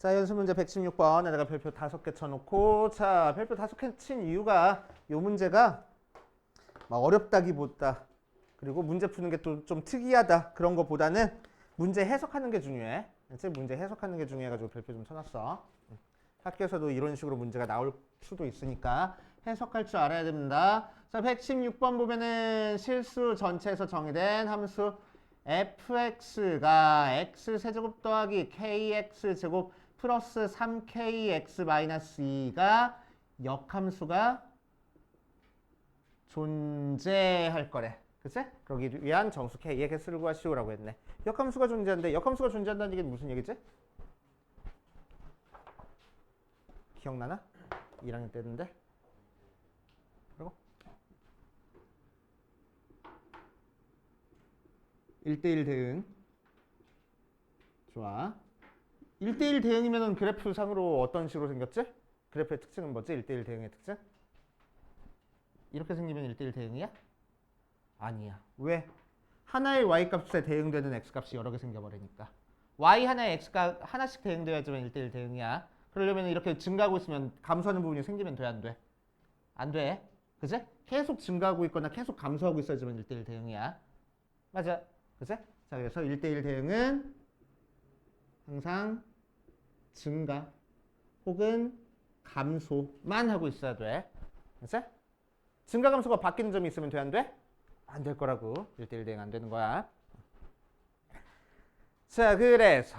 자, 연습 문제 116번에다가 별표 5개 쳐놓고, 자, 별표 5개 친 이유가 요 문제가 막 어렵다기보다, 그리고 문제 푸는 게 또 좀 특이하다 그런 거보다는 문제 해석하는 게 중요해. 그치? 문제 해석하는 게 중요해가지고 별표 좀 쳐놨어. 학교에서도 이런 식으로 문제가 나올 수도 있으니까 해석할 줄 알아야 됩니다. 자, 116번 보면은 실수 전체에서 정의된 함수 fx가 x세제곱 더하기 kx제곱 플러스 3kx-2가 역함수가 존재할 거래. 그치? 그러기 위한 정수 k의 개수를 구하시오라고 했네. 역함수가 존재한데, 역함수가 존재한다는 얘기는 무슨 얘기지? 기억나나? 1학년 때 했는데. 그리고 1대1 대응. 좋아. 1대1 대응이면 그래프상으로 어떤 식으로 생겼지? 그래프의 특징은 뭐지? 1대1 대응의 특징? 이렇게 생기면 1대1 대응이야? 아니야. 왜? 하나의 y값에 대응되는 x값이 여러 개 생겨버리니까. y 하나의 x가 하나씩 대응돼야지만 1대1 대응이야. 그러려면 이렇게 증가하고 있으면 감소하는 부분이 생기면 돼, 안 돼? 안 돼. 그치? 계속 증가하고 있거나 계속 감소하고 있어야지만 1대1 대응이야. 맞아. 그치? 자, 그래서 1대1 대응은 항상 증가 혹은 감소만 하고 있어야 돼. 그치? 증가 감소가 바뀌는 점이 있으면 돼, 안 돼? 안 될 거라고. 1대1 대응 안 되는 거야. 자, 그래서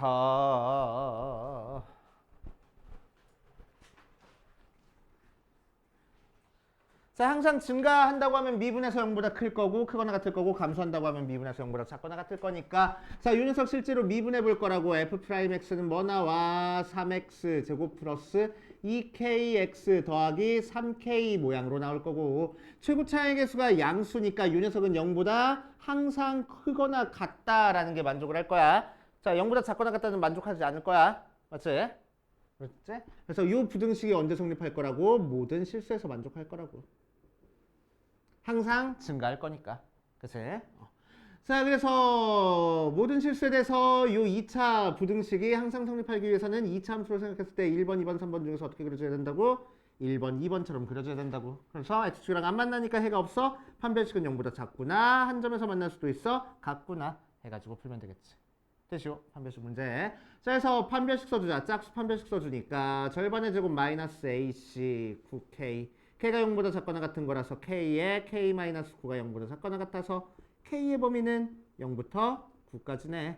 자, 항상 증가한다고 하면 미분에서 0보다 클 거고 크거나 같을 거고, 감소한다고 하면 미분에서 0보다 작거나 같을 거니까, 자, 요 녀석 실제로 미분해 볼 거라고. f'x는 뭐 나와? 3x 제곱 플러스 2kx 더하기 3k 모양으로 나올 거고, 최고 차의 개수가 양수니까 요 녀석은 0보다 항상 크거나 같다라는 게 만족을 할 거야. 자, 0보다 작거나 같다는 만족하지 않을 거야. 맞지? 그렇지? 그래서 이 부등식이 언제 성립할 거라고? 모든 실수에서 만족할 거라고. 항상 증가할 거니까. 그치? 자, 그래서 모든 실수에 대해서 이 2차 부등식이 항상 성립하기 위해서는 2차 함수로 생각했을 때 1번, 2번, 3번 중에서 어떻게 그려줘야 된다고? 1번, 2번처럼 그려줘야 된다고. 그래서 x축이랑 안 만나니까 해가 없어. 판별식은 0보다 작구나. 한 점에서 만날 수도 있어. 같구나. 해가지고 풀면 되겠지. 됐죠? 판별식 문제. 자, 그래서 판별식 써주자. 짝수 판별식 써주니까 절반의 제곱 마이너스 AC 9K. K가 0보다 작거나 같은 거라서 K에 K-9가 0보다 작거나 같아서 K의 범위는 0부터 9까지네.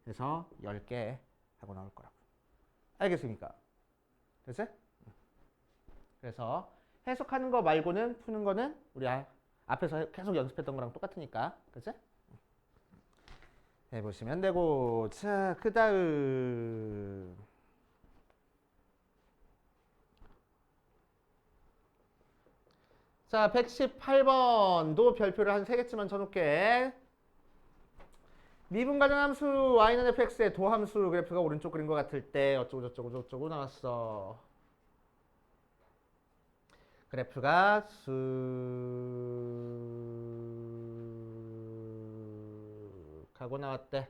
해서 10개 하고 나올 거라고. 알겠습니까? 됐어요? 그래서 해석하는 거 말고는 푸는 거는 우리 앞에서 계속 연습했던 거랑 똑같으니까. 그치? 해보시면 되고. 자, 그 다음 자, 118번도 별표를 한 3개쯤만 쳐놓을게. 미분 가정함수 y는 fx의 도함수 그래프가 오른쪽 그린 것 같을 때 어쩌고 저쩌고 저쩌고 나왔어. 그래프가 쑥 하고 나왔대.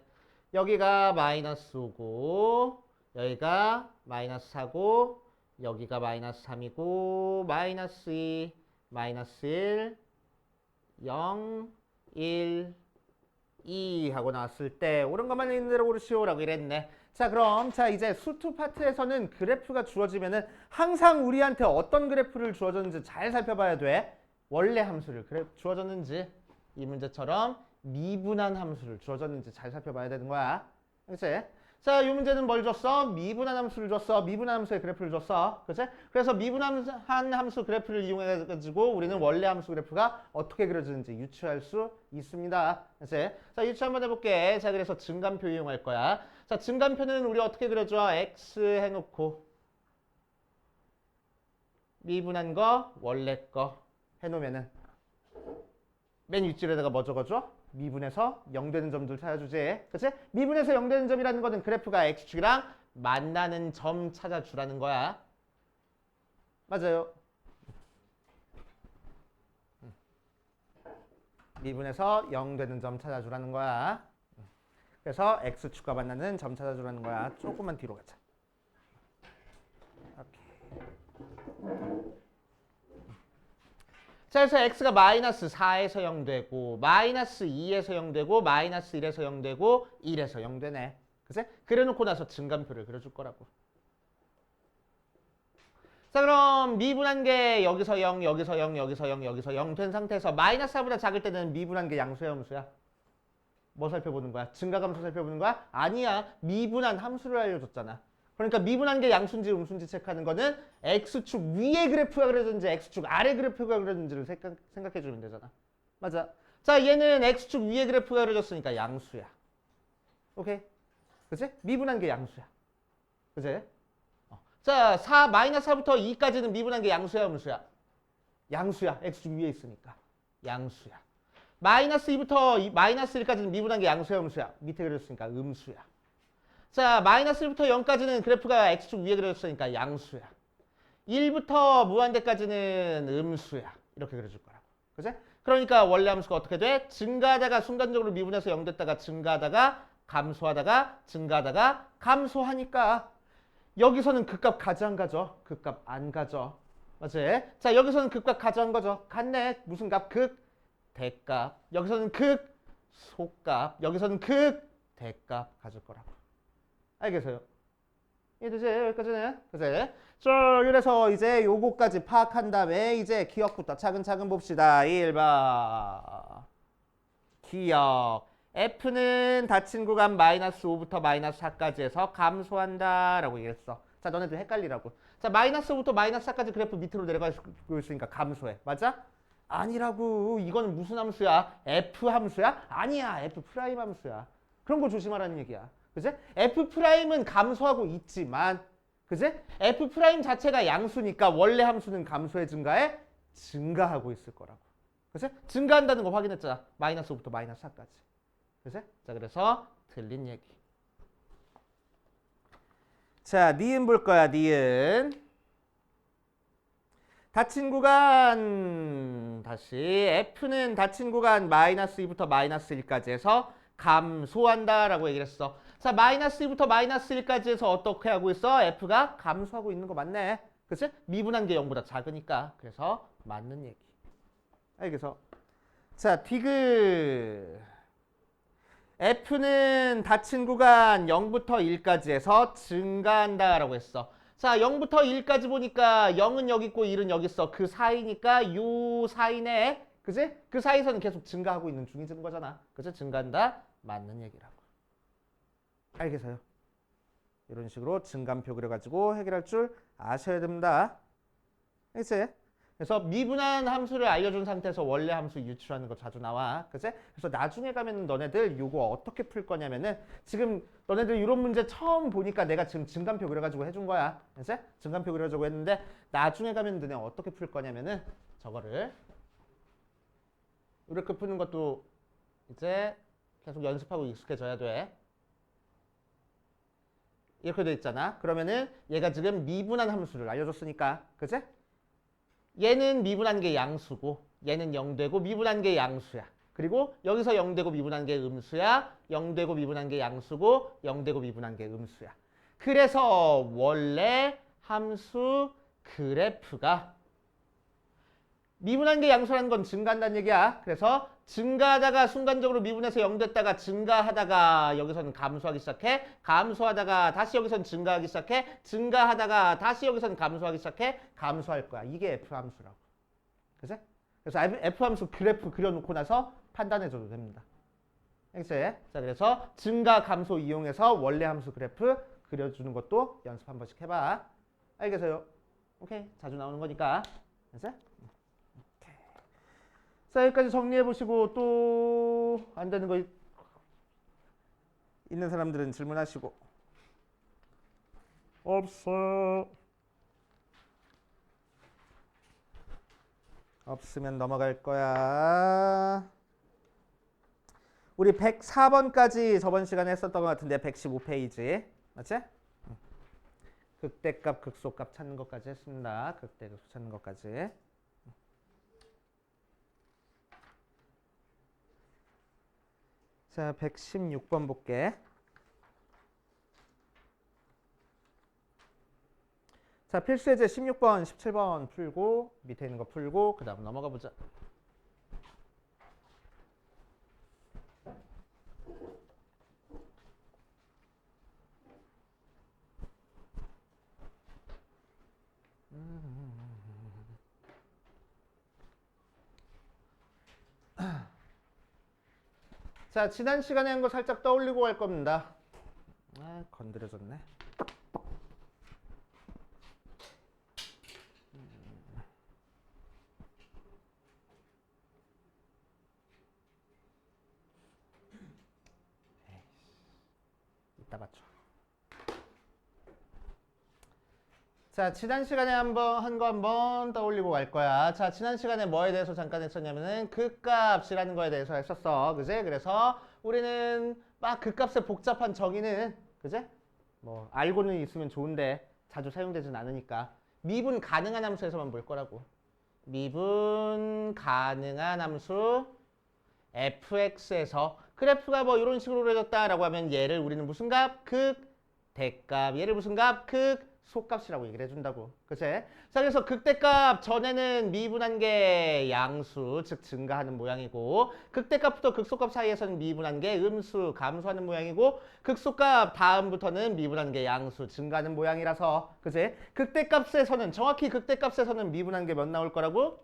여기가 마이너스 5고 여기가 마이너스 4고 여기가 마이너스 3이고 마이너스 2 마이너스 1 0 1 2 하고 나왔을 때 옳은 것만 있는 대로 고르시오라고 이랬네. 자, 그럼 자 이제 수투 파트에서는 그래프가 주어지면은 항상 우리한테 어떤 그래프를 주어졌는지 잘 살펴봐야 돼. 원래 함수를 주어졌는지 이 문제처럼 미분한 함수를 주어졌는지 잘 살펴봐야 되는 거야. 그치? 자, 이 문제는 뭘 줬어? 미분한 함수를 줬어. 미분한 함수의 그래프를 줬어. 그치? 그래서 미분한 함수 그래프를 이용해가지고 우리는 원래 함수 그래프가 어떻게 그려지는지 유추할 수 있습니다. 그치? 자, 유추 한번 해볼게. 자, 그래서 증간표 이용할 거야. 자, 증간표는 우리 어떻게 그려줘? x 해놓고 미분한 거, 원래 거 해놓으면은 맨 윗줄에다가 뭐 적어줘? 미분에서 0 되는 점들 찾아주지. 그치? 미분에서 0 되는 점이라는 거는 그래프가 x축이랑 만나는 점 찾아주라는 거야. 맞아요. 미분에서 0 되는 점 찾아주라는 거야. 그래서 x축과 만나는 점 찾아주라는 거야. 조금만 뒤로 가자. 자, 그래서 x가 마이너스 4에서 0 되고 마이너스 2에서 0 되고 마이너스 1에서 0 되고 1에서 0 되네. 그치? 그래놓고 나서 증감표를 그려줄 거라고. 자, 그럼 미분한 게 여기서 0, 여기서 0, 여기서 0, 여기서 0 된 상태에서 마이너스 4보다 작을 때는 미분한 게 양수야, 함수야? 뭐 살펴보는 거야? 증가함수 살펴보는 거야? 아니야. 미분한 함수를 알려줬잖아. 그러니까 미분한 게 양수인지 음수인지 체크하는 거는 x축 위에 그래프가 그려졌는지 x축 아래 그래프가 그려졌는지를 생각해 주면 되잖아. 맞아. 자, 얘는 x축 위에 그래프가 그려졌으니까 양수야. 오케이? 그치? 미분한 게 양수야. 그치? 자, 마이너스 4부터 2까지는 미분한 게 양수야, 음수야? 양수야. x축 위에 있으니까. 양수야. 마이너스 2부터 마이너스 1까지는 미분한 게 양수야, 음수야? 밑에 그려졌으니까 음수야. 자, 마이너스 1부터 0까지는 그래프가 x축 위에 그려졌으니까 양수야. 1부터 무한대까지는 음수야. 이렇게 그려줄 거라고. 그치? 그러니까 원래 함수가 어떻게 돼? 증가하다가 순간적으로 미분해서 0 됐다가 증가하다가 감소하다가 증가하다가 감소하니까 여기서는 극값 가져 안 가져? 극값 안 가져. 맞지? 자, 여기서는 극값 가져 안 가져? 같네. 무슨 값? 극, 대값. 여기서는 극, 소값. 여기서는 극, 대값 가질 거라고. 알겠어요? 이해되지? 여기까지는? 그치? 자, 그래서 이제 요거까지 파악한 다음에 이제 기억부터 차근차근 봅시다. 1번. 기억. F는 닫힌 구간 마이너스 5부터 마이너스 4까지 해서 감소한다 라고 얘기했어. 자, 너네들 헷갈리라고. 자, 마이너스 5부터 마이너스 4까지 그래프 밑으로 내려가고 있으니까 감소해. 맞아? 아니라고. 이거는 무슨 함수야? F 함수야? 아니야. F 프라임 함수야. 그런 거 조심하라는 얘기야. 그치? F 프라임은 감소하고 있지만, 그치? F 프라임 자체가 양수니까 원래 함수는 감소해 증가해? 증가하고 있을 거라고. 그치? 증가한다는 거 확인했잖아. 마이너스 5부터 마이너스 4까지. 그치? 자, 그래서 틀린 얘기. 자, 니은 볼 거야, 니은. 닫힌 구간, 다시. F는 닫힌 구간 마이너스 2부터 마이너스 1까지 해서 감소한다 라고 얘기를 했어. 자, 마이너스 2부터 마이너스 1까지 해서 어떻게 하고 있어? F가 감소하고 있는 거 맞네. 그치? 미분한 게 0보다 작으니까. 그래서 맞는 얘기. 알겠어? 자, 디귿. F는 닫힌 구간 0부터 1까지 해서 증가한다 라고 했어. 자, 0부터 1까지 보니까 0은 여기 있고 1은 여기 있어. 그 사이니까 요 사이네. 그치? 그 사이에서는 계속 증가하고 있는 중이는 거잖아. 그치? 증가한다? 맞는 얘기라고. 알겠어요? 이런 식으로 증감표 그려가지고 해결할 줄 아셔야 됩니다. 알겠지? 그래서 미분한 함수를 알려준 상태에서 원래 함수 유출하는 거 자주 나와. 그치? 그래서 나중에 가면 너네들 요거 어떻게 풀 거냐면은 지금 너네들 이런 문제 처음 보니까 내가 지금 증감표 그려가지고 해준 거야. 그치? 증감표 그려주고 했는데 나중에 가면 너네 어떻게 풀 거냐면은 저거를 이렇게 푸는 것도 이제 계속 연습하고 익숙해져야 돼. 이렇게 돼 있잖아. 그러면은 얘가 지금 미분한 함수를 알려줬으니까. 그치? 얘는 미분한 게 양수고 얘는 0 되고 미분한 게 양수야. 그리고 여기서 0 되고 미분한 게 음수야. 0 되고 미분한 게 양수고 0 되고 미분한 게 음수야. 그래서 원래 함수 그래프가 미분한 게 양수라는 건 증가한다는 얘기야. 그래서 증가하다가 순간적으로 미분해서 0 됐다가 증가하다가 여기서는 감소하기 시작해. 감소하다가 다시 여기서는 증가하기 시작해. 증가하다가 다시 여기서는 감소하기 시작해. 감소할 거야. 이게 F 함수라고. 그치? 그래서 F 함수 그래프 그려놓고 나서 판단해줘도 됩니다. 알겠지? 자, 그래서 증가 감소 이용해서 원래 함수 그래프 그려주는 것도 연습 한 번씩 해봐. 알겠어요? 오케이. 자주 나오는 거니까. 알겠지? 자, 여기까지 정리해 보시고 또 안 되는 거 있는 사람들은 질문하시고. 없어. 없으면 넘어갈 거야. 우리 104번까지 저번 시간에 했었던 것 같은데 115페이지. 맞지? 극대값, 극소값 찾는 것까지 했습니다. 극대, 극소 찾는 것까지. 자, 116번 볼게. 자, 필수 예제 16번, 17번 풀고 밑에 있는 거 풀고 그 다음 넘어가 보자. 자, 지난 시간에 한 거 살짝 떠올리고 갈 겁니다. 아, 건드려졌네. 이따 맞춰. 자, 지난 시간에 한 거 한번 떠올리고 갈 거야. 자, 지난 시간에 뭐에 대해서 잠깐 했었냐면은 극값이라는 거에 대해서 했었어. 그제? 그래서 우리는 막 극값의 복잡한 정의는 그제? 뭐 알고는 있으면 좋은데 자주 사용되진 않으니까 미분 가능한 함수에서만 볼 거라고. 미분 가능한 함수 fx에서 그래프가 뭐 이런 식으로 그려졌다라고 하면 얘를 우리는 무슨 값? 극 대값. 얘를 무슨 값? 극 소값이라고 얘기를 해준다고. 그치? 자, 그래서 극대값 전에는 미분한 게 양수, 즉 증가하는 모양이고 극대값부터 극소값 사이에서는 미분한 게 음수, 감소하는 모양이고 극소값 다음부터는 미분한 게 양수, 증가하는 모양이라서 그치? 극대값에서는 정확히 극대값에서는 미분한 게 몇 나올 거라고?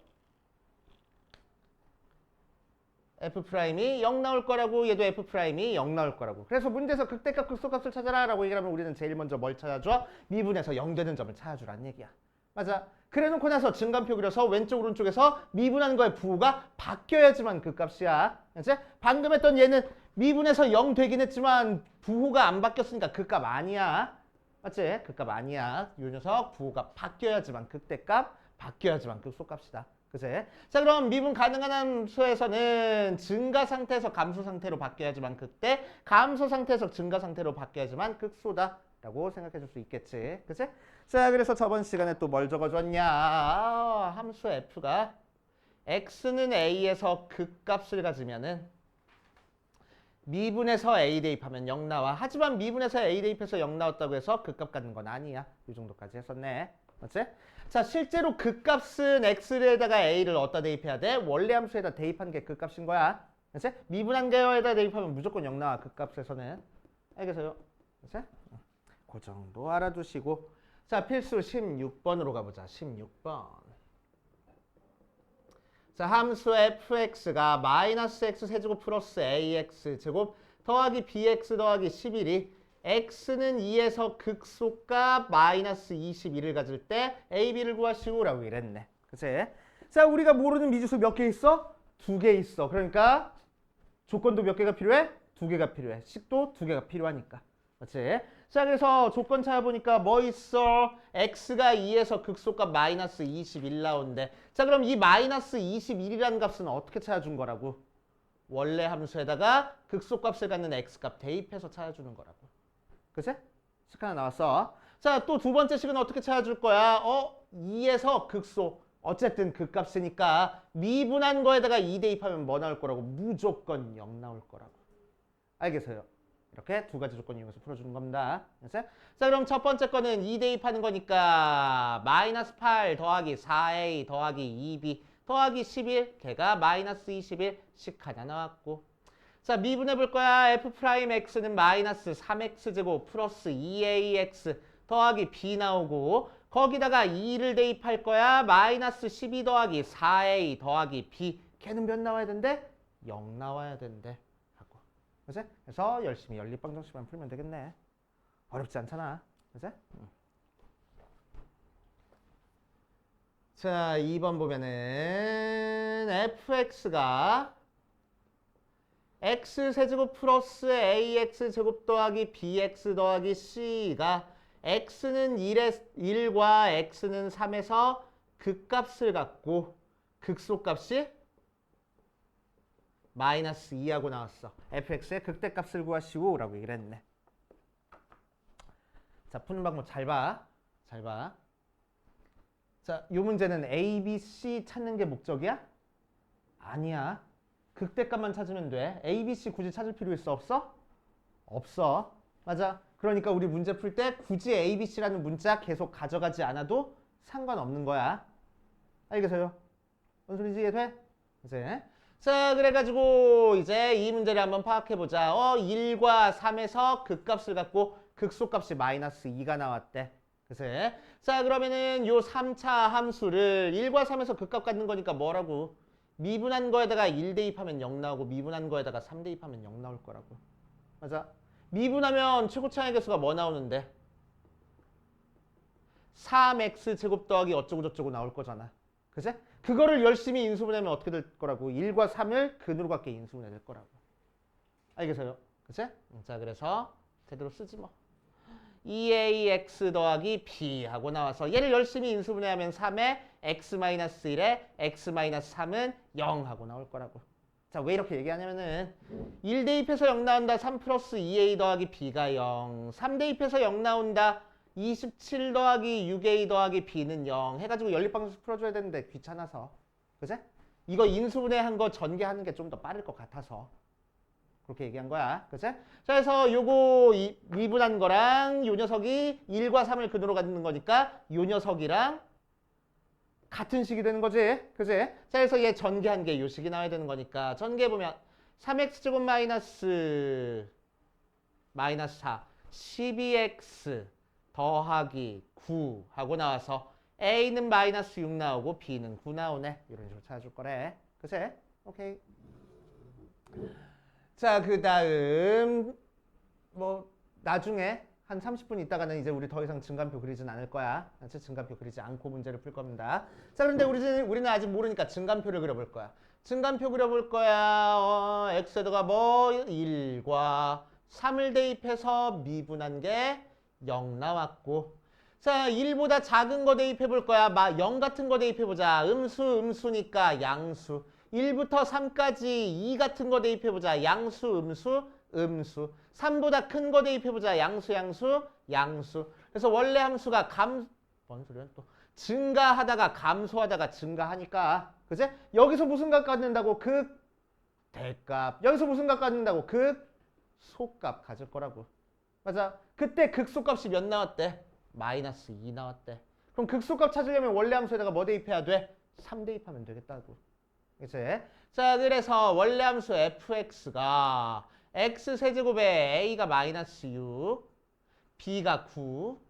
F'이 0 나올 거라고 얘도 F'이 0 나올 거라고. 그래서 문제에서 극대값 극소값을 찾아라 라고 얘기를 하면 우리는 제일 먼저 뭘 찾아줘? 미분에서 0 되는 점을 찾아주라는 얘기야. 맞아. 그래 놓고 나서 증간표 그려서 왼쪽 오른쪽에서 미분한 거의 부호가 바뀌어야지만 그 값이야. 그치? 방금 했던 얘는 미분에서 0 되긴 했지만 부호가 안 바뀌었으니까 그 값 아니야. 맞지? 그 값 아니야. 이 녀석 부호가 바뀌어야지만 극대값, 바뀌어야지만 극소값이다. 그치? 자, 그럼 미분 가능한 함수에서는 증가 상태에서 감소 상태로 바뀌어야지만 극대, 감소 상태에서 증가 상태로 바뀌어야지만 극소다 라고 생각해 줄 수 있겠지. 그치? 자, 그래서 저번 시간에 또 뭘 적어줬냐. 함수 f가 x는 a에서 극값을 가지면은 미분에서 a 대입하면 0 나와. 하지만 미분에서 a 대입해서 0 나왔다고 해서 극값 갖는 건 아니야. 이 정도까지 했었네. 맞지? 자, 실제로 극값은 x에다가 a를 어디다 대입해야 돼? 원래 함수에다 대입한 게 극값인 거야. 그치? 미분한 개에다 대입하면 무조건 0 나와. 극값에서는. 알겠어요? 그치? 그 정도 알아두시고. 자, 필수 16번으로 가보자. 16번. 자, 함수 fx가 마이너스 x 세제곱 플러스 ax 제곱 더하기 bx 더하기 11이 x는 2에서 극소값 마이너스 21을 가질 때 ab를 구하시오라고 이랬네. 그치? 자, 우리가 모르는 미지수 몇 개 있어? 2개 있어. 그러니까 조건도 몇 개가 필요해? 2개가 필요해. 식도 2개가 필요하니까. 그치? 자, 그래서 조건 찾아보니까 뭐 있어? x가 2에서 극소값 마이너스 21 나온대. 자, 그럼 이 마이너스 21이라는 값은 어떻게 찾아준 거라고? 원래 함수에다가 극소값을 갖는 x값 대입해서 찾아주는 거라고. 그치? 식 하나 나왔어. 자, 또 두 번째 식은 어떻게 찾아줄 거야? 2에서 극소. 어쨌든 극값이니까 미분한 거에다가 2 대입하면 뭐 나올 거라고? 무조건 0 나올 거라고. 알겠어요? 이렇게 두 가지 조건 이용해서 풀어주는 겁니다. 그치? 자, 그럼 첫 번째 거는 2 대입하는 거니까 마이너스 8 더하기 4a 더하기 2b 더하기 11 걔가 마이너스 21 식 하나 나왔고 자, 미분해 볼 거야. f'x는 마이너스 3x제곱 플러스 2ax 더하기 b 나오고 거기다가 2를 대입할 거야. 마이너스 12 더하기 4a 더하기 b 걔는 몇 나와야 된대? 0 나와야 된대. 하고. 그치? 그래서 열심히 연립방정식만 풀면 되겠네. 어렵지 않잖아. 그치? 자, 2번 보면은 fx가 x세제곱 플러스 ax제곱 더하기 bx 더하기 c가 x는 1과 x는 3에서 극값을 갖고 극소값이 마이너스 2하고 나왔어. fx의 극대값을 구하시오 라고 얘기를 했네. 자, 푸는 방법 잘 봐. 잘 봐. 자, 이 문제는 a, b, c 찾는 게 목적이야? 아니야. 극대값만 찾으면 돼. A, B, C 굳이 찾을 필요 있어? 없어? 없어. 맞아. 그러니까 우리 문제 풀 때 굳이 A, B, C라는 문자 계속 가져가지 않아도 상관없는 거야. 알겠어요? 뭔 소리인지 이해돼? 이제 자, 그래가지고 이제 이 문제를 한번 파악해보자. 1과 3에서 극값을 갖고 극소값이 마이너스 2가 나왔대. 그래서 자, 그러면은 요 3차 함수를 1과 3에서 극값 갖는 거니까 뭐라고? 미분한 거에다가 1 대입하면 0 나오고 미분한 거에다가 3 대입하면 0 나올 거라고. 맞아? 미분하면 최고차의 개수가 뭐 나오는데? 3x 제곱 더하기 어쩌고 저쩌고 나올 거잖아. 그치? 그거를 열심히 인수분해하면 어떻게 될 거라고? 1과 3을 근으로 갖게 인수분해 될 거라고. 알겠어요? 그치? 자, 그래서 제대로 쓰지 뭐. 2ax 더하기 b 하고 나와서 얘를 열심히 인수분해하면 3에 x-1에 x-3은 0 하고 나올 거라고. 자, 왜 이렇게 얘기하냐면은 1 대입해서 0 나온다. 3 플러스 2a 더하기 b가 0. 3 대입해서 0 나온다. 27 더하기 6a 더하기 b는 0 해가지고 연립방정식 풀어줘야 되는데 귀찮아서. 그치? 이거 인수분해한 거 전개하는 게 좀 더 빠를 것 같아서 그렇게 얘기한 거야. 그치? 자, 그래서 요거 미분한 거랑 요 녀석이 1과 3을 근으로 갖는 거니까 요 녀석이랑 같은 식이 되는 거지. 그치? 자, 그래서 얘 전개한 게 요 식이 나와야 되는 거니까 전개해보면 3x제곱 마이너스 4 12x 더하기 9 하고 나와서 a는 마이너스 6 나오고 b는 9 나오네. 이런 식으로 찾아줄 거래. 그치? 오케이. 자, 그 다음 뭐 나중에 한 30분 있다가는 이제 우리 더 이상 증간표 그리진 않을 거야. 증간표 그리지 않고 문제를 풀 겁니다. 자, 그런데 우리는 아직 모르니까 증간표를 그려볼 거야. 증간표 그려볼 거야. x에다가 뭐 1과 3을 대입해서 미분한 게 0 나왔고, 자, 1보다 작은 거 대입해 볼 거야. 0 같은 거 대입해 보자. 음수니까 양수. 1부터 3까지 2 같은 거 대입해 보자. 양수, 음수. 3보다 큰 거 대입해 보자. 양수. 그래서 원래 함수가 뭔 소리야 또. 증가하다가 감소하다가 증가하니까. 그치? 여기서 무슨 값 갖는다고? 대값. 여기서 무슨 값 갖는다고? 소값 가질 거라고. 맞아. 그때 극소값이 몇 나왔대? 마이너스 2 나왔대. 그럼 극소값 찾으려면 원래 함수에다가 뭐 대입해야 돼? 3 대입하면 되겠다고. 그치? 자, 그래서 원래 함수 fx가 x 세제곱에 a가 마이너스 6, b가 9,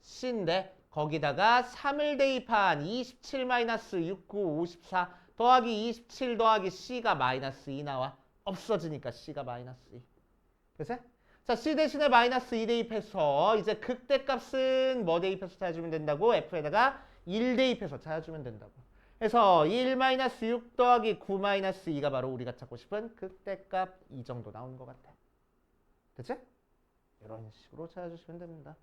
c인데 거기다가 3을 대입한 27 마이너스 69, 54 더하기 27 더하기 c가 마이너스 2 나와. 없어지니까 c가 마이너스 2. 그치? 자, c 대신에 마이너스 2 대입해서 이제 극대값은 뭐 대입해서 찾아주면 된다고? f에다가 1 대입해서 찾아주면 된다고. 그래서 1-6 더하기 9-2가 바로 우리가 찾고 싶은 극대값 이 정도 나오는 것 같아. 됐지? 이런 식으로 찾아주시면 됩니다.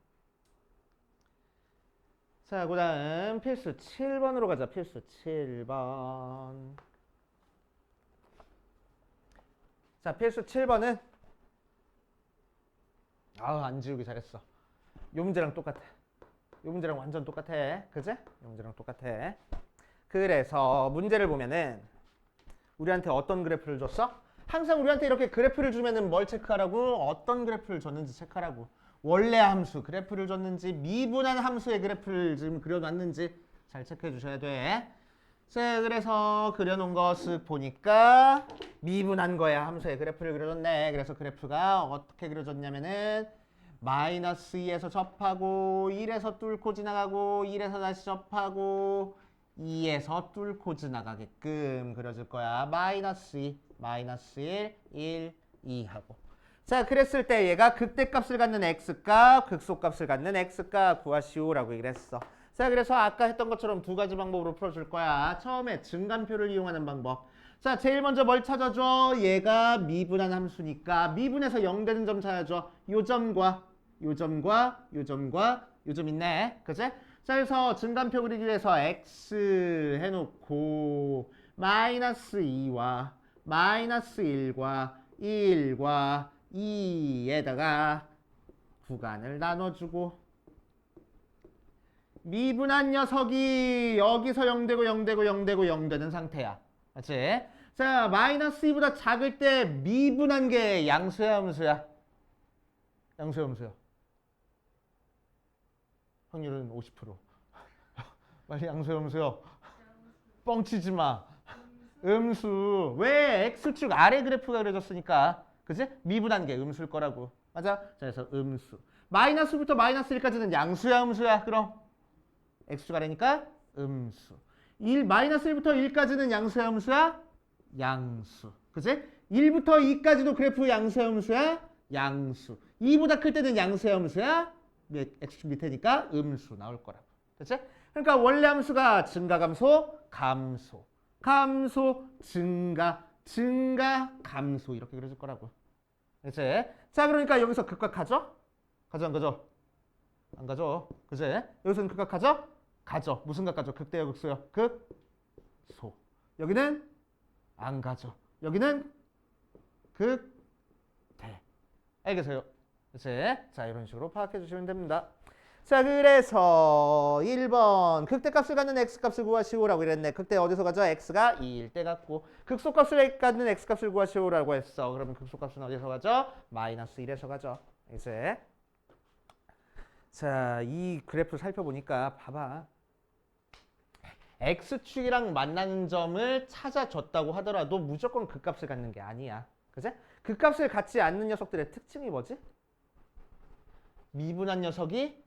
자, 그 다음 필수 7번으로 가자. 필수 7번. 자, 필수 7번은 안 지우기 잘했어. 요 문제랑 똑같아. 요 문제랑 완전 똑같아. 그치? 요 문제랑 똑같아. 그래서 문제를 보면은 우리한테 어떤 그래프를 줬어? 항상 우리한테 이렇게 그래프를 주면은 뭘 체크하라고? 어떤 그래프를 줬는지 체크하라고. 원래 함수 그래프를 줬는지 미분한 함수의 그래프를 지금 그려놨는지 잘 체크해 주셔야 돼. 자, 그래서 그려놓은 것을 보니까 미분한 거야. 함수의 그래프를 그려줬네. 그래서 그래프가 어떻게 그려졌냐면은 마이너스 2에서 접하고 1에서 뚫고 지나가고 1에서 다시 접하고 2에서 뚫고 지나가게끔 그려줄 거야. 마이너스 2, 마이너스 1, 1, 2 하고. 자, 그랬을 때 얘가 극대값을 갖는 x값, 극소값을 갖는 x값 구하시오라고 얘기를 했어. 자, 그래서 아까 했던 것처럼 두 가지 방법으로 풀어줄 거야. 처음에 증간표를 이용하는 방법. 자, 제일 먼저 뭘 찾아줘? 얘가 미분한 함수니까 미분해서 0 되는 점 찾아줘. 요 점과 요 점 있네. 그치? 자, 그래서 증간표 그리기 위해서 x 해놓고 마이너스 2와 마이너스 1과 2에다가 구간을 나눠주고 미분한 녀석이 여기서 0 되고 0 되고 0 되고 0 되는 상태야. 맞지? 자, 마이너스 2보다 작을 때 미분한 게 양수야, 함수야? 양수야, 음수야? 확률은 50%. 빨리 양수야, 음수야? 뻥치지 마. 음수. 왜? X축 아래 그래프가 그려졌으니까. 그치? 미분한 게 음수일 거라고. 맞아? 자, 그래서 음수. 마이너스부터 마이너스 1까지는 양수야, 음수야? 그럼 X축 아래니까 음수. 마이너스 1부터 1까지는 양수야, 음수야? 양수. 그치? 1부터 2까지도 그래프 양수야, 음수야? 양수. 2보다 클 때는 양수야, 음수야? X축 밑에니까 음수 나올 거라고. 그치? 그러니까 원래 함수가 증가, 감소, 감소. 감소, 증가, 증가, 감소 이렇게 그려질 거라고. 그치? 자, 그러니까 여기서 극과 가죠? 가죠, 안 가죠? 안 가죠. 그치? 여기서는 극과 가죠? 가죠. 무슨 각 가죠? 극대요, 극소요? 극소. 여기는 안 가죠. 여기는 극대. 알겠어요? 그치? 자, 이런 식으로 파악해 주시면 됩니다. 자, 그래서 1번 극대값을 갖는 x값을 구하시오라고 이랬네. 극대 어디서 가죠? x가 2일 때 갖고 극소값을 갖는 x값을 구하시오라고 했어. 그러면 극소값은 어디서 가죠? 마이너스 1에서 가죠. 이제 자, 이 그래프 살펴보니까 봐봐. x축이랑 만나는 점을 찾아줬다고 하더라도 무조건 극값을 갖는 게 아니야. 그치? 극값을 갖지 않는 녀석들의 특징이 뭐지? 미분한 녀석이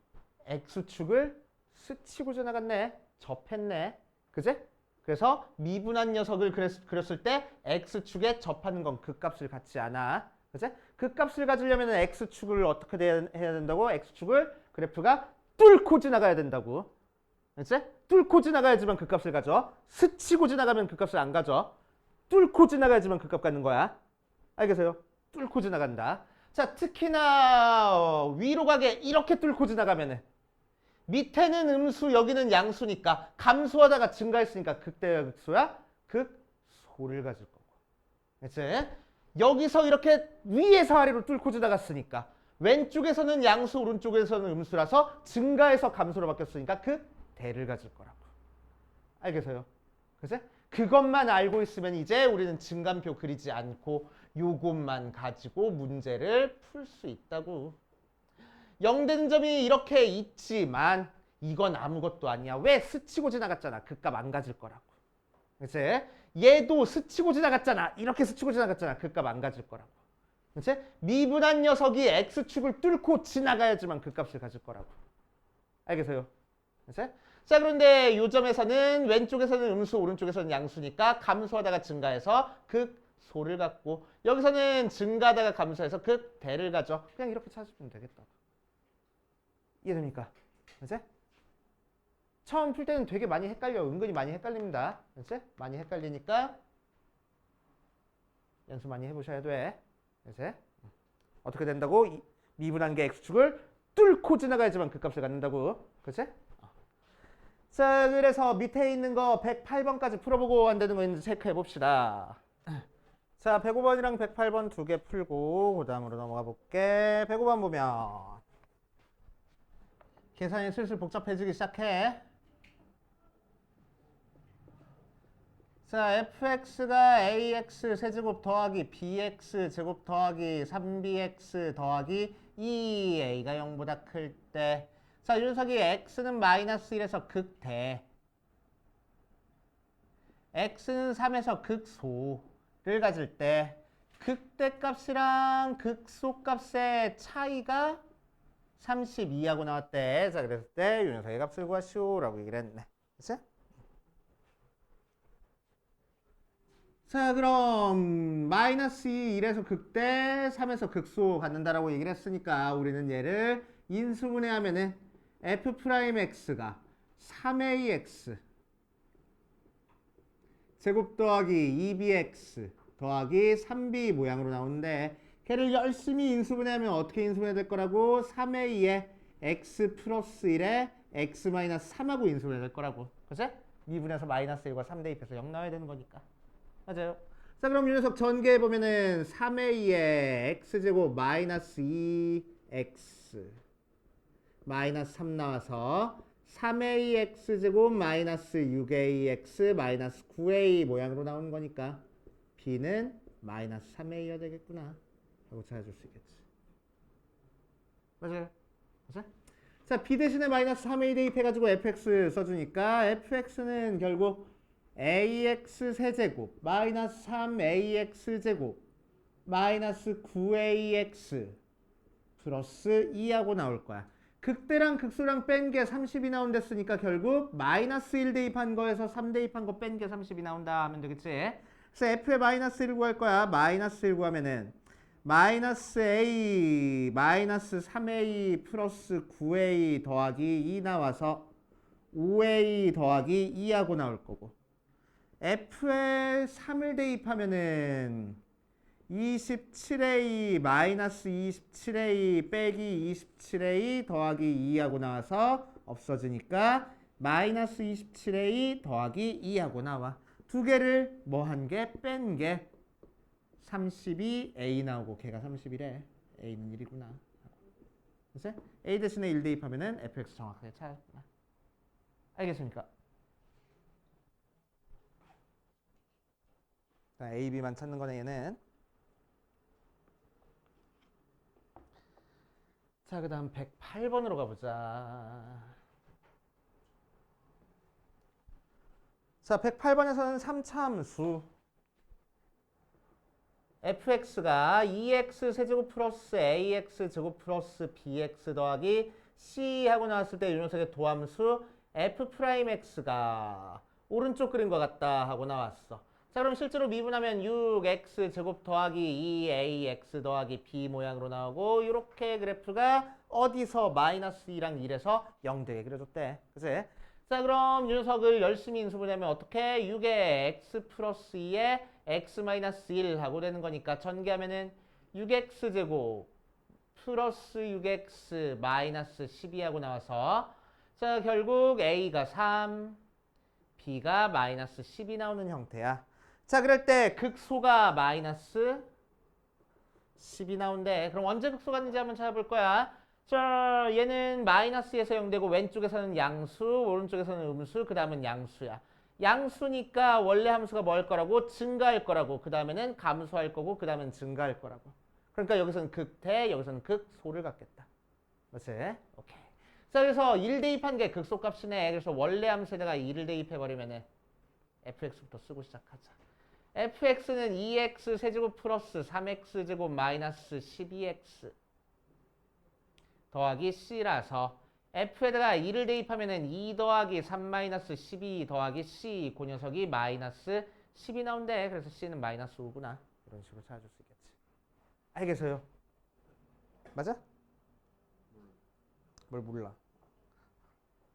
X축을 스치고 지나갔네. 접했네. 그지? 그래서 미분한 녀석을 그렸을 때 X축에 접하는 건 극값을 갖지 않아. 그지? 극값을 가지려면 X축을 어떻게 해야 된다고? X축을 그래프가 뚫고 지나가야 된다고. 그치? 뚫고 지나가야지만 극값을 가져. 스치고 지나가면 극값을 안 가져. 뚫고 지나가야지만 극값 갖는 거야. 알겠어요? 뚫고 지나간다. 자, 특히나 위로 가게 이렇게 뚫고 지나가면은 밑에는 음수, 여기는 양수니까 감소하다가 증가했으니까 극대야, 극소야? 극소를 가질 거고. 그치? 여기서 이렇게 위에서 아래로 뚫고 지나갔으니까 왼쪽에서는 양수, 오른쪽에서는 음수라서 증가해서 감소로 바뀌었으니까 극대를 가질 거라고. 알겠어요? 그치? 그것만 알고 있으면 이제 우리는 증감표 그리지 않고 요것만 가지고 문제를 풀 수 있다고. 0 되는 점이 이렇게 있지만 이건 아무것도 아니야. 왜? 스치고 지나갔잖아. 극값 안 가질 거라고. 그치? 얘도 스치고 지나갔잖아. 이렇게 스치고 지나갔잖아. 극값 안 가질 거라고. 그치? 미분한 녀석이 X축을 뚫고 지나가야지만 극값을 가질 거라고. 알겠어요? 그치? 자, 그런데 요 점에서는 왼쪽에서는 음수, 오른쪽에서는 양수니까 감소하다가 증가해서 극소를 갖고 여기서는 증가하다가 감소해서 극대를 가죠. 그냥 이렇게 찾으면 되겠다. 이해됩니까? 그치? 처음 풀 때는 되게 많이 헷갈려. 은근히 많이 헷갈립니다. 그치? 많이 헷갈리니까 연습 많이 해보셔야 돼. 그치? 어떻게 된다고? 미분한 게 X축을 뚫고 지나가야지만 극값을 갖는다고. 그치? 자, 그래서 밑에 있는 거 108번까지 풀어보고 안 되는 거 있는지 체크해 봅시다. 자, 105번이랑 108번 두 개 풀고 그 다음으로 넘어가 볼게. 105번 보면 계산이 슬슬 복잡해지기 시작해. 자, fx가 ax 세제곱 더하기 bx 제곱 더하기 3bx 더하기 2a가 0보다 클 때. 자, 이 녀석이 x는 마이너스 1에서 극대, x는 3에서 극소를 가질 때 극대값이랑 극소값의 차이가 32하고 나왔대. 자, 그랬을 때 이 녀석의 값을 구하시오라고 얘기를 했네. 그치? 자, 그럼 마이너스 1에서 극대, 3에서 극소 갖는다라고 얘기를 했으니까 우리는 얘를 인수분해하면은 f'x가 3ax 제곱 더하기 2bx 더하기 3b 모양으로 나오는데 걔를 열심히 인수분해하면 어떻게 인수분해 될 거라고? 3a에 x 플러스 1에 x 마이너스 3하고 인수분해 될 거라고. 그치? 미분해서 마이너스 1과 3 대입해서 0 나와야 되는 거니까. 맞아요. 자, 그럼 이 녀석 전개해 보면은 3a에 x제곱 마이너스 2x 마이너스 3 나와서 3ax제곱 마이너스 6ax 마이너스 9a 모양으로 나오는 거니까 b는 마이너스 3a여야 되겠구나 하고 찾아줄 수 있겠지. 맞아요. 맞아? 자, b 대신에 마이너스 3a 대입해가지고 fx 써주니까 fx는 결국 ax 세제곱 마이너스 3ax 제곱 마이너스 9ax 플러스 2하고 나올 거야. 극대랑 극소랑 뺀 게 30이 나온댔으니까 결국 마이너스 1 대입한 거에서 3 대입한 거 뺀 게 30이 나온다 하면 되겠지. 그래서 f의 마이너스 1 구할 거야. 마이너스 1 구하면은 마이너스 a 마이너스 3a 플러스 9a 더하기 2 나와서 5a 더하기 2하고 나올 거고 f에 3을 대입하면은 27a 마이너스 27a 빼기 27a 더하기 2하고 나와서 없어지니까 마이너스 27a 더하기 2하고 나와. 두 개를 뭐 한 개 뺀 게 32a 나오고 걔가 30이래. a는 1이구나. 그래서 a 대신에 1 대입하면은 fx 정확하게 찾았구나. 알겠습니까? 자, a, b만 찾는 거네 얘는. 자, 그 다음 108번으로 가보자. 자, 108번에서는 3차 함수 fx가 2x 세제곱 플러스 ax 제곱 플러스 bx 더하기 c 하고 나왔을 때 이 녀석의 도함수 f'x가 오른쪽 그린 것 같다 하고 나왔어. 자, 그럼 실제로 미분하면 6x 제곱 더하기 2ax 더하기 b 모양으로 나오고 이렇게 그래프가 어디서 마이너스 2랑 1에서 0 되게 그려줬대. 그치? 자, 그럼 이 녀석을 열심히 인수분해하면 어떻게? 6의 x 플러스 2에 x 마이너스 1 하고 되는 거니까 전개하면은 6x 제곱 플러스 6x 마이너스 12하고 나와서 자, 결국 a가 3, b가 마이너스 10이 나오는 형태야. 자, 그럴 때 극소가 마이너스 10이 나온대. 그럼 언제 극소가 있는지 한번 찾아볼 거야. 자, 얘는 마이너스에서 0되고 왼쪽에서는 양수, 오른쪽에서는 음수, 그 다음은 양수야. 양수니까 원래 함수가 뭐일 거라고? 증가할 거라고. 그 다음에는 감소할 거고, 그 다음엔 증가할 거라고. 그러니까 여기서는 극대, 여기서는 극소를 갖겠다. 맞지? 오케이. 자, 그래서 1 대입한 게 극소값이네. 그래서 원래 함수에다가 1을 대입해버리면은 fx부터 쓰고 시작하자. fx는 2x 세제곱 플러스 3x 제곱 마이너스 12x 더하기 c라서 f에다가 2를 대입하면은 2 더하기 3 마이너스 12 더하기 c 그 녀석이 마이너스 10이 나온대. 그래서 c는 마이너스 5구나. 이런 식으로 찾아줄 수 있겠지. 알겠어요? 맞아? 뭘 몰라.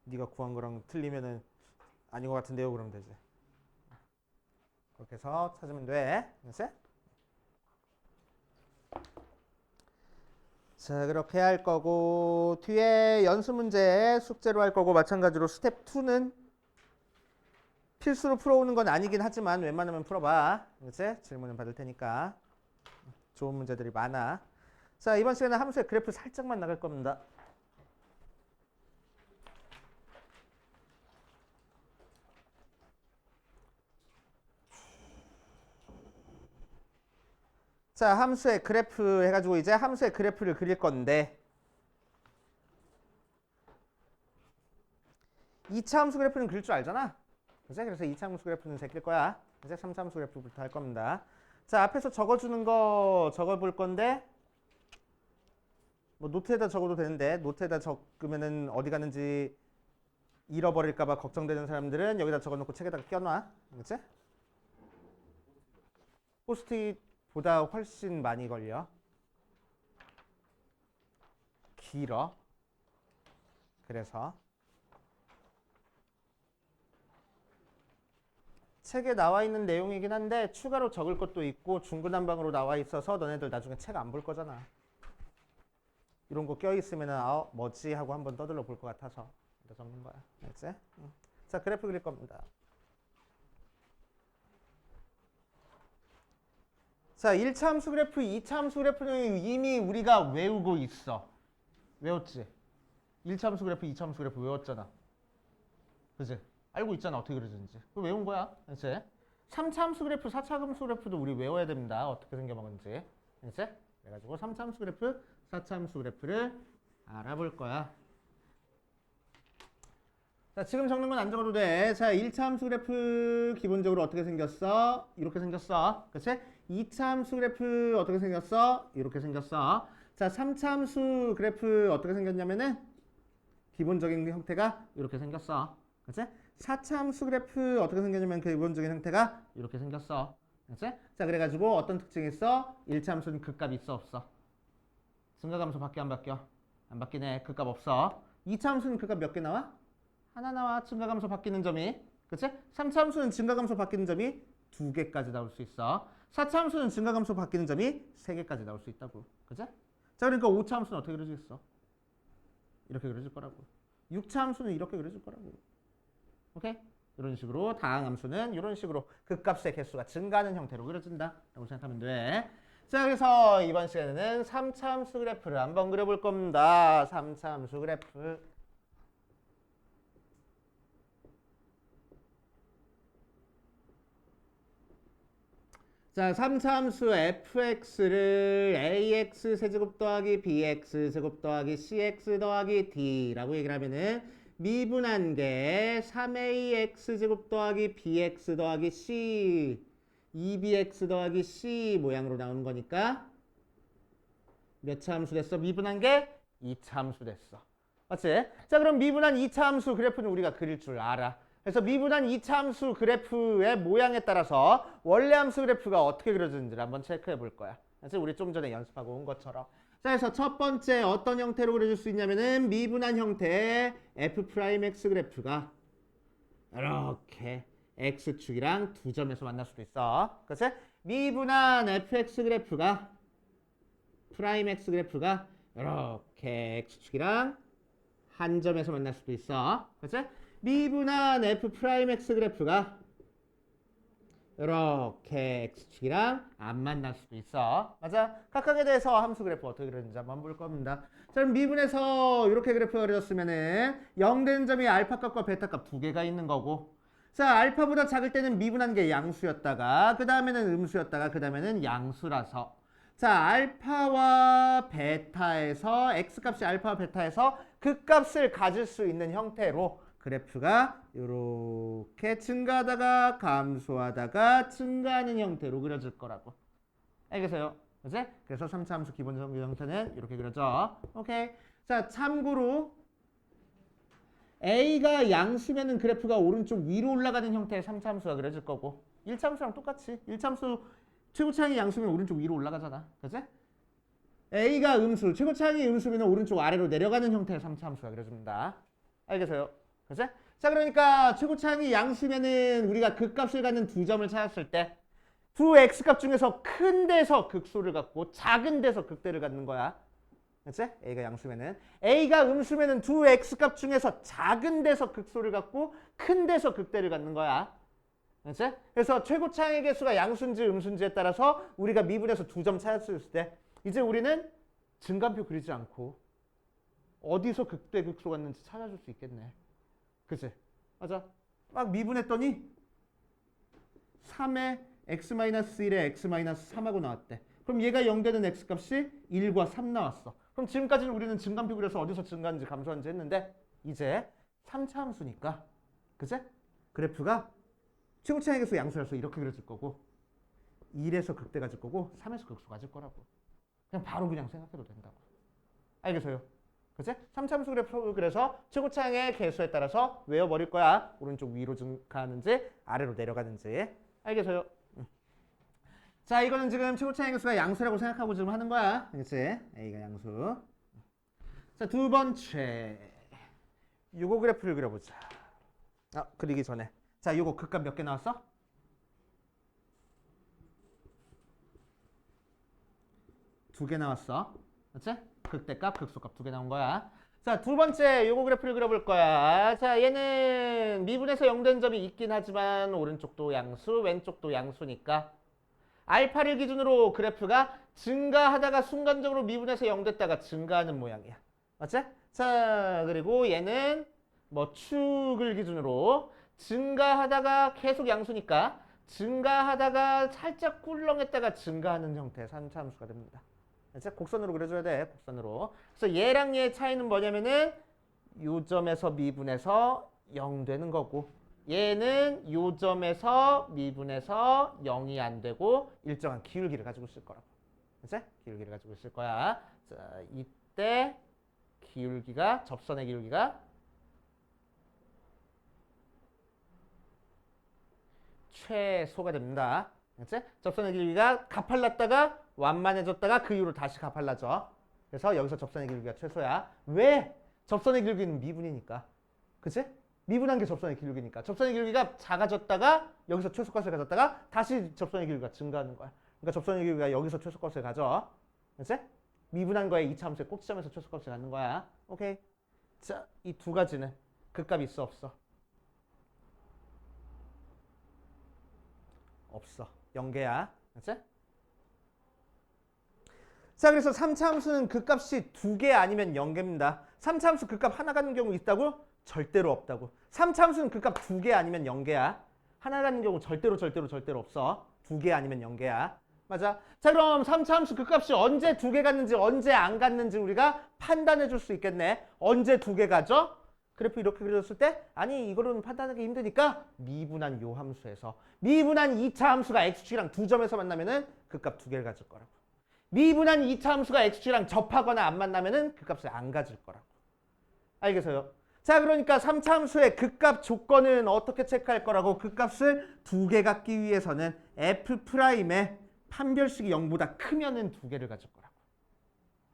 네가 구한 거랑 틀리면은 아닌 것 같은데요? 그러면 되지. 그렇게 해서 찾으면 돼. 알았어? 자, 그렇게 할 거고 뒤에 연수 문제 숙제로 할 거고 마찬가지로 스텝 2는 필수로 풀어오는 건 아니긴 하지만 웬만하면 풀어봐. 그렇지? 질문은 받을 테니까. 좋은 문제들이 많아. 자, 이번 시간에 함수의 그래프 살짝만 나갈 겁니다. 자, 함수의 그래프 해가지고 이제 함수의 그래프를 그릴 건데 2차 함수 그래프는 그릴 줄 알잖아. 그치? 그래서 2차 함수 그래프는 제낄 거야. 이제 3차 함수 그래프부터 할 겁니다. 자, 앞에서 적어주는 거 적어볼 건데 뭐 노트에다 적어도 되는데 노트에다 적으면은 어디 가는지 잃어버릴까봐 걱정되는 사람들은 여기다 적어놓고 책에다가 껴놔. 그치? 포스트잇보다 훨씬 많이 걸려. 길어. 그래서 책에 나와 있는 내용이긴 한데 추가로 적을 것도 있고 중구난방으로 나와 있어서 너네들 나중에 책 안 볼 거잖아. 이런 거 껴있으면 뭐지 하고 한번 떠들러 볼 것 같아서 적는 거야. 알지? 자, 그래프 그릴 겁니다. 자, 1차 함수 그래프, 2차 함수 그래프는 이미 우리가 외우고 있어. 외웠지? 1차 함수 그래프, 2차 함수 그래프 외웠잖아. 그치? 알고 있잖아, 어떻게 그려지는지. 그거 외운 거야. 알지? 3차 함수 그래프, 4차 함수 그래프도 우리 외워야 됩니다. 어떻게 생겨먹은지. 알지? 그래가지고 3차 함수 그래프, 4차 함수 그래프를 알아볼 거야. 자, 지금 적는 건 안 적어도 돼. 자, 1차 함수 그래프 기본적으로 어떻게 생겼어? 이렇게 생겼어. 그치? 2차 함수 그래프 어떻게 생겼어? 이렇게 생겼어. 자, 3차 함수 그래프 어떻게 생겼냐면은 기본적인 형태가 이렇게 생겼어. 그치? 4차 함수 그래프 어떻게 생겼냐면 기본적인 형태가 이렇게 생겼어. 그치? 자, 그래가지고 어떤 특징이 있어? 1차 함수는 극값 있어, 없어? 증가감수 바뀌어, 안 바뀌어? 안 바뀌네. 극값 없어. 2차 함수는 극값 몇 개 나와? 하나 나와. 증가감소 바뀌는 점이. 그치? 3차 함수는 증가감소 바뀌는 점이 2개까지 나올 수 있어. 4차 함수는 증가감소 바뀌는 점이 3개까지 나올 수 있다고. 그치? 자, 그러니까 5차 함수는 어떻게 그려지겠어? 이렇게 그려질 거라고. 6차 함수는 이렇게 그려질 거라고. 오케이? 이런 식으로 다항 함수는 이런 식으로 극값의 개수가 증가하는 형태로 그려진다 라고 생각하면 돼. 자, 그래서 이번 시간에는 3차 함수 그래프를 한번 그려볼 겁니다. 3차 함수 그래프. 자, 3차 함수 fx를 ax 세제곱 더하기 bx 제곱 더하기 cx 더하기 d라고 얘기를 하면은 미분한 게 3ax 제곱 더하기 bx 더하기 c 2bx 더하기 c 모양으로 나오는 거니까 몇 차 함수 됐어? 미분한 게 2차 함수 됐어. 맞지? 자, 그럼 미분한 2차 함수 그래프는 우리가 그릴 줄 알아. 그래서 미분한 2차 함수 그래프의 모양에 따라서 원래 함수 그래프가 어떻게 그려지는지를 한번 체크해 볼 거야. 그래서 우리 좀 전에 연습하고 온 것처럼. 자, 그래서 첫 번째 어떤 형태로 그려질 수 있냐면은 미분한 형태의 f'x 그래프가 이렇게 x축이랑 두 점에서 만날 수도 있어. 그치? 미분한 fx 그래프가 프라임 x 그래프가 이렇게 x축이랑 한 점에서 만날 수도 있어. 그치? 미분한 f 프라임 x 그래프가 이렇게 x축이랑 안 만날 수도 있어. 맞아? 각각에 대해서 함수 그래프 어떻게 그려지는지 한번 볼 겁니다. 자, 그럼 미분에서 이렇게 그래프가 그려졌으면은 0 되는 점이 알파 값과 베타 값 두 개가 있는 거고, 자, 알파보다 작을 때는 미분한 게 양수였다가 그 다음에는 음수였다가 그 다음에는 양수라서, 자, 알파와 베타에서 x값이 알파와 베타에서 극값을 가질 수 있는 형태로 그래프가 이렇게 증가하다가 감소하다가 증가하는 형태로 그려질 거라고. 알겠어요? 그치? 그래서 3차 함수 기본적인 형태는 이렇게 그려져. 오케이. 자, 참고로 A가 양수면은 그래프가 오른쪽 위로 올라가는 형태의 3차 함수가 그려질 거고, 1차 함수랑 똑같이 1차 함수 최고차항이 양수면 오른쪽 위로 올라가잖아. 그치? A가 음수, 최고차항이 음수면 오른쪽 아래로 내려가는 형태의 3차 함수가 그려집니다. 알겠어요? 그치? 자, 그러니까 최고차항이 양수면은 우리가 극값을 갖는 두 점을 찾았을 때 두 x값 중에서 큰 데서 극소를 갖고 작은 데서 극대를 갖는 거야. 그치? A가 양수면은. A가 음수면은 두 x값 중에서 작은 데서 극소를 갖고 큰 데서 극대를 갖는 거야. 그치? 그래서 최고차항의 개수가 양수인지 음수인지에 따라서 우리가 미분에서 두 점 찾았을 때 이제 우리는 증가표 그리지 않고 어디서 극대 극소 갔는지 찾아줄 수 있겠네. 그치? 맞아. 막 미분했더니 3에 x-1에 x-3하고 나왔대. 그럼 얘가 0 되는 x값이 1과 3 나왔어. 그럼 지금까지는 우리는 증가표 그려서 어디서 증가하는지 감소하는지 했는데 이제 3차 함수니까, 그치? 그래프가 최고차항의 개수 양수라서 이렇게 그려질 거고 1에서 극대 가질 거고 3에서 극소 가질 거라고. 그냥 바로 그냥 생각해도 된다고. 알겠어요? 그치? 3차 함수 그래프, 그래서 최고차항의 개수에 따라서 외워버릴 거야. 오른쪽 위로 증가하는지 아래로 내려가는지. 알겠어요? 자, 이거는 지금 최고차항의 개수가 양수라고 생각하고 지금 하는 거야. 그치? A가 양수. 자, 두 번째 요거 그래프를 그려보자. 그리기 전에, 자, 요거 극값 몇 개 나왔어? 두 개 나왔어. 그치? 극대값, 극소값 두 개 나온 거야. 자, 두 번째 요거 그래프를 그려볼 거야. 자, 얘는 미분에서 0 된 점이 있긴 하지만 오른쪽도 양수, 왼쪽도 양수니까 알파를 기준으로 그래프가 증가하다가 순간적으로 미분에서 0 됐다가 증가하는 모양이야. 맞지? 자, 그리고 얘는 뭐 축을 기준으로 증가하다가 계속 양수니까 증가하다가 살짝 꿀렁했다가 증가하는 형태의 3차 함수가 됩니다. 이제 곡선으로 그려줘야 돼. 곡선으로. 그래서 얘랑 얘의 차이는 뭐냐면은 요 점에서 미분해서 0 되는 거고 얘는 요 점에서 미분해서 0이 안 되고 일정한 기울기를 가지고 있을 거라고. 이제 기울기를 가지고 있을 거야. 자, 이때 기울기가 접선의 기울기가 최소가 됩니다. 이제 접선의 길이가 가팔랐다가 완만해졌다가 그 이후로 다시 가팔라져. 그래서 여기서 접선의 길이가 최소야. 왜? 접선의 길이는 미분이니까. 그치? 미분한 게 접선의 길이니까. 접선의 길이가 작아졌다가 여기서 최소값을 가졌다가 다시 접선의 길이가 증가하는 거야. 그러니까 접선의 길이가 여기서 최소값을 가져. 그치? 미분한 거에 이차함수의 꼭지점에서 최소값을 갖는 거야. 오케이. 자, 이 두 가지는 극값 있어 없어? 없어. 0개야. 그치? 자, 그래서 3차 함수는 극값이 2개 아니면 0개입니다. 3차 함수 극값 하나 갖는 경우 있다고? 절대로 없다고. 3차 함수는 극값 2개 아니면 0개야. 하나 갖는 경우 절대로 없어. 2개 아니면 0개야. 맞아? 자, 그럼 3차 함수 극값이 언제 2개 갖는지 언제 안 갖는지 우리가 판단해 줄 수 있겠네. 언제 2개 가죠? 그래프 이렇게 그려졌을 때 아니 이거는 판단하기 힘드니까 미분한 요 함수에서 미분한 2차 함수가 x축이랑 두 점에서 만나면은 극값 2개를 가질 거라고. 미분한 2차 함수가 x축이랑 접하거나 안 만나면은 극값을 안 가질 거라고. 알겠어요? 자, 그러니까 3차 함수의 극값 조건은 어떻게 체크할 거라고? 극값을 2개 갖기 위해서는 f'의 판별식이 0보다 크면은 2개를 가질 거라고.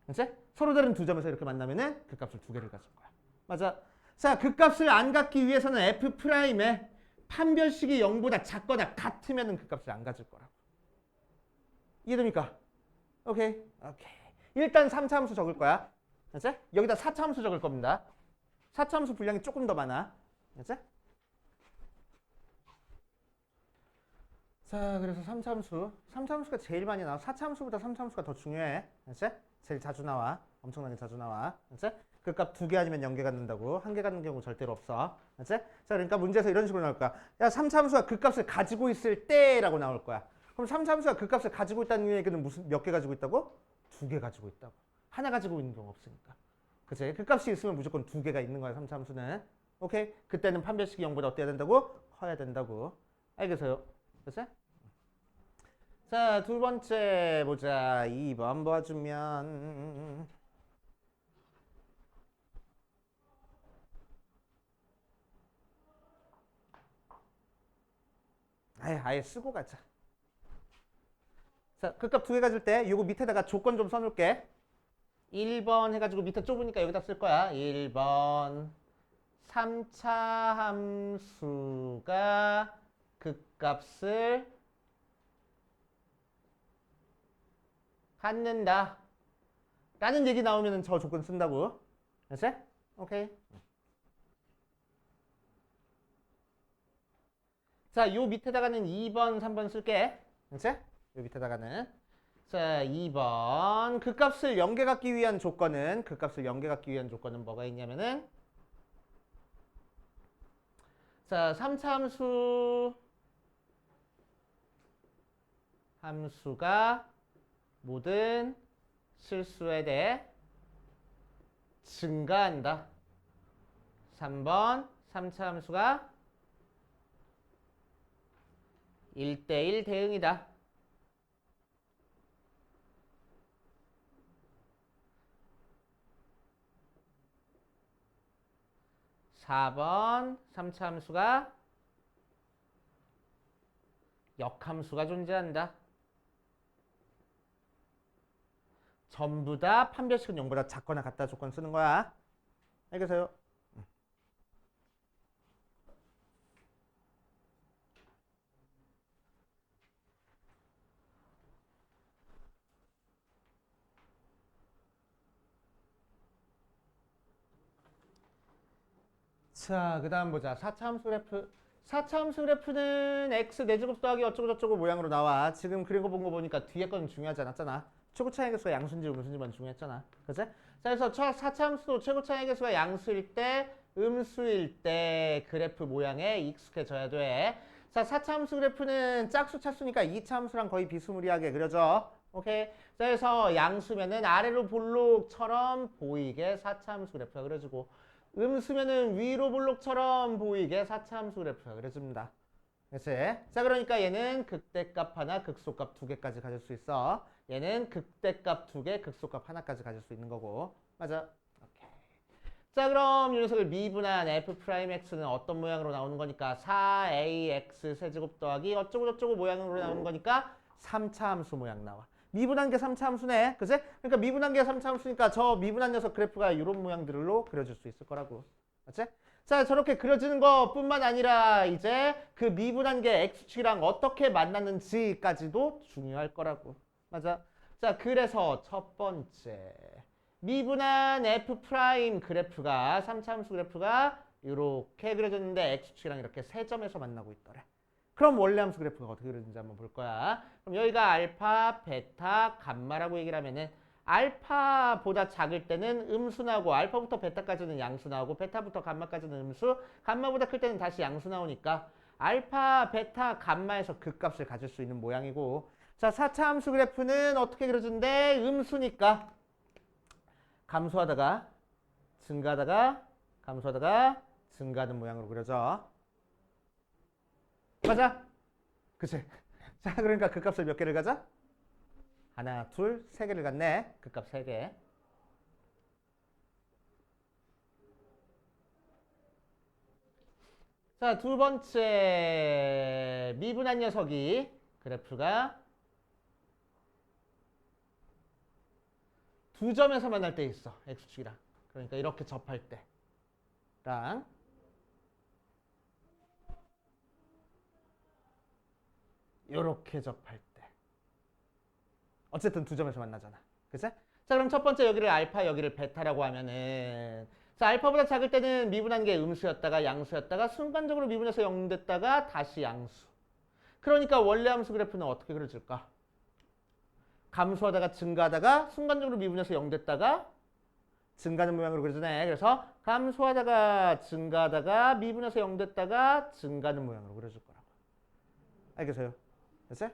이제 서로 다른 두 점에서 이렇게 만나면은 극값을 2개를 가질 거야. 맞아? 자, 극값을 안 갖기 위해서는 f'의 판별식이 0보다 작거나 같으면 극값을 안 가질 거라고. 이해됩니까? 오케이. 일단 3차 함수 적을 거야. 알았지? 여기다 4차 함수 적을 겁니다. 4차 함수 분량이 조금 더 많아. 알았지? 자, 그래서 3차 함수. 3차 함수가 제일 많이 나와. 4차 함수보다 3차 함수가 더 중요해. 알았지? 제일 자주 나와. 엄청나게 자주 나와. 알았지? 극값 2개 아니면 0개 갖는다고. 1개 갖는 경우 절대로 없어. 알았지? 자, 그러니까 문제에서 이런 식으로 나올 거야. 야, 3차 함수가 극값을 가지고 있을 때라고 나올 거야. 그럼 3차 함수가 극값을 가지고 있다는 얘기는 무슨 몇 개 가지고 있다고? 2개 가지고 있다고. 하나 가지고 있는 경우 없으니까. 그치? 극값이 있으면 무조건 2개가 있는 거야, 3차 함수는. 오케이? 그때는 판별식이 0보다 어때야 된다고? 커야 된다고. 알겠어요? 그치? 자, 두 번째 보자. 2번 봐주면 아예 쓰고 가자. 자, 극값 2개 가질 때 요거 밑에다가 조건 좀 써놓을게. 1번 해가지고 밑에 좁으니까 여기다 쓸 거야. 1번 3차 함수가 극값을 갖는다 라는 얘기 나오면 저 조건 쓴다고. 알았지? 오케이. 자, 요 밑에다가는 2번, 3번 쓸게. 알았지? 요 밑에다가는. 자, 2번. 극값을 0개 갖기 위한 조건은, 극값을 0개 갖기 위한 조건은 뭐가 있냐면은, 자, 3차 함수가 모든 실수에 대해 증가한다. 3번, 3차 함수가 1대1 대응이다. 4번 3차 함수가 역함수가 존재한다. 전부 다 판별식은 0보다 작거나 같다 조건 쓰는 거야. 알겠어요? 자, 그 다음 보자. 4차 함수 그래프. 4차 함수 그래프는 x 4제곱 더하기 어쩌고저쩌고 모양으로 나와. 지금 그린 거 본 거 보니까 뒤에 거는 중요하지 않았잖아. 최고 차이 개수가 양수인지 음수인지만 중요했잖아. 그치? 자, 그래서 4차 함수도 최고 차이 개수가 양수일 때, 음수일 때 그래프 모양에 익숙해져야 돼. 자, 4차 함수 그래프는 짝수 차수니까 2차 함수랑 거의 비스무리하게 그려져. 오케이. 자, 그래서 양수면은 아래로 볼록처럼 보이게 4차 함수 그래프가 그려지고 음수면은 위로 볼록처럼 보이게 4차 함수 그래프가 그려집니다. 그치? 자, 그러니까 얘는 극대값 하나, 극소값 두 개까지 가질 수 있어. 얘는 극대값 두 개, 극소값 하나까지 가질 수 있는 거고. 맞아? 오케이. 자, 그럼 이 녀석을 미분한 f'x는 어떤 모양으로 나오는 거니까 4ax 세제곱 더하기 어쩌고저쩌고 모양으로 나오는 거니까 3차 함수 모양 나와. 미분한 게 3차 함수네. 그치? 그러니까 미분한 게 3차 함수니까 저 미분한 녀석 그래프가 이런 모양들로 그려질 수 있을 거라고. 맞지? 자, 저렇게 그려지는 것뿐만 아니라 이제 그 미분한 게 x축이랑 어떻게 만났는지까지도 중요할 거라고. 맞아? 자, 그래서 첫 번째 미분한 f' 그래프가 3차 함수 그래프가 이렇게 그려졌는데 x축이랑 이렇게 세 점에서 만나고 있더래. 그럼 원래 함수 그래프가 어떻게 그려지는지 한번 볼 거야. 그럼 여기가 알파, 베타, 감마라고 얘기를 하면은 알파보다 작을 때는 음수 나오고 알파부터 베타까지는 양수 나오고 베타부터 감마까지는 음수, 감마보다 클 때는 다시 양수 나오니까 알파, 베타, 감마에서 극값을 가질 수 있는 모양이고 자, 4차 함수 그래프는 어떻게 그려준대? 음수니까 감소하다가 증가하다가 감소하다가 증가하는 모양으로 그려져. 맞아? 그치? 자, 그러니까 극값을 몇 개를 가져? 하나, 둘, 세 개를 갖네. 극값 세 개. 자, 두 번째 미분한 녀석이 그래프가 두 점에서 만날 때 있어. x축이랑. 그러니까 이렇게 접할 때랑 이렇게 접할 때. 어쨌든 두 점에서 만나잖아. 그치? 자, 그럼 첫 번째 여기를 알파, 여기를 베타라고 하면은 자, 알파보다 작을 때는 미분한 게 음수였다가 양수였다가 순간적으로 미분해서 0 됐다가 다시 양수. 그러니까 원래 함수 그래프는 어떻게 그려질까? 감소하다가 증가하다가 순간적으로 미분해서 0 됐다가 증가하는 모양으로 그려지네. 그래서 감소하다가 증가하다가 미분해서 0 됐다가 증가하는 모양으로 그려질 거라고. 알겠어요? 됐어요?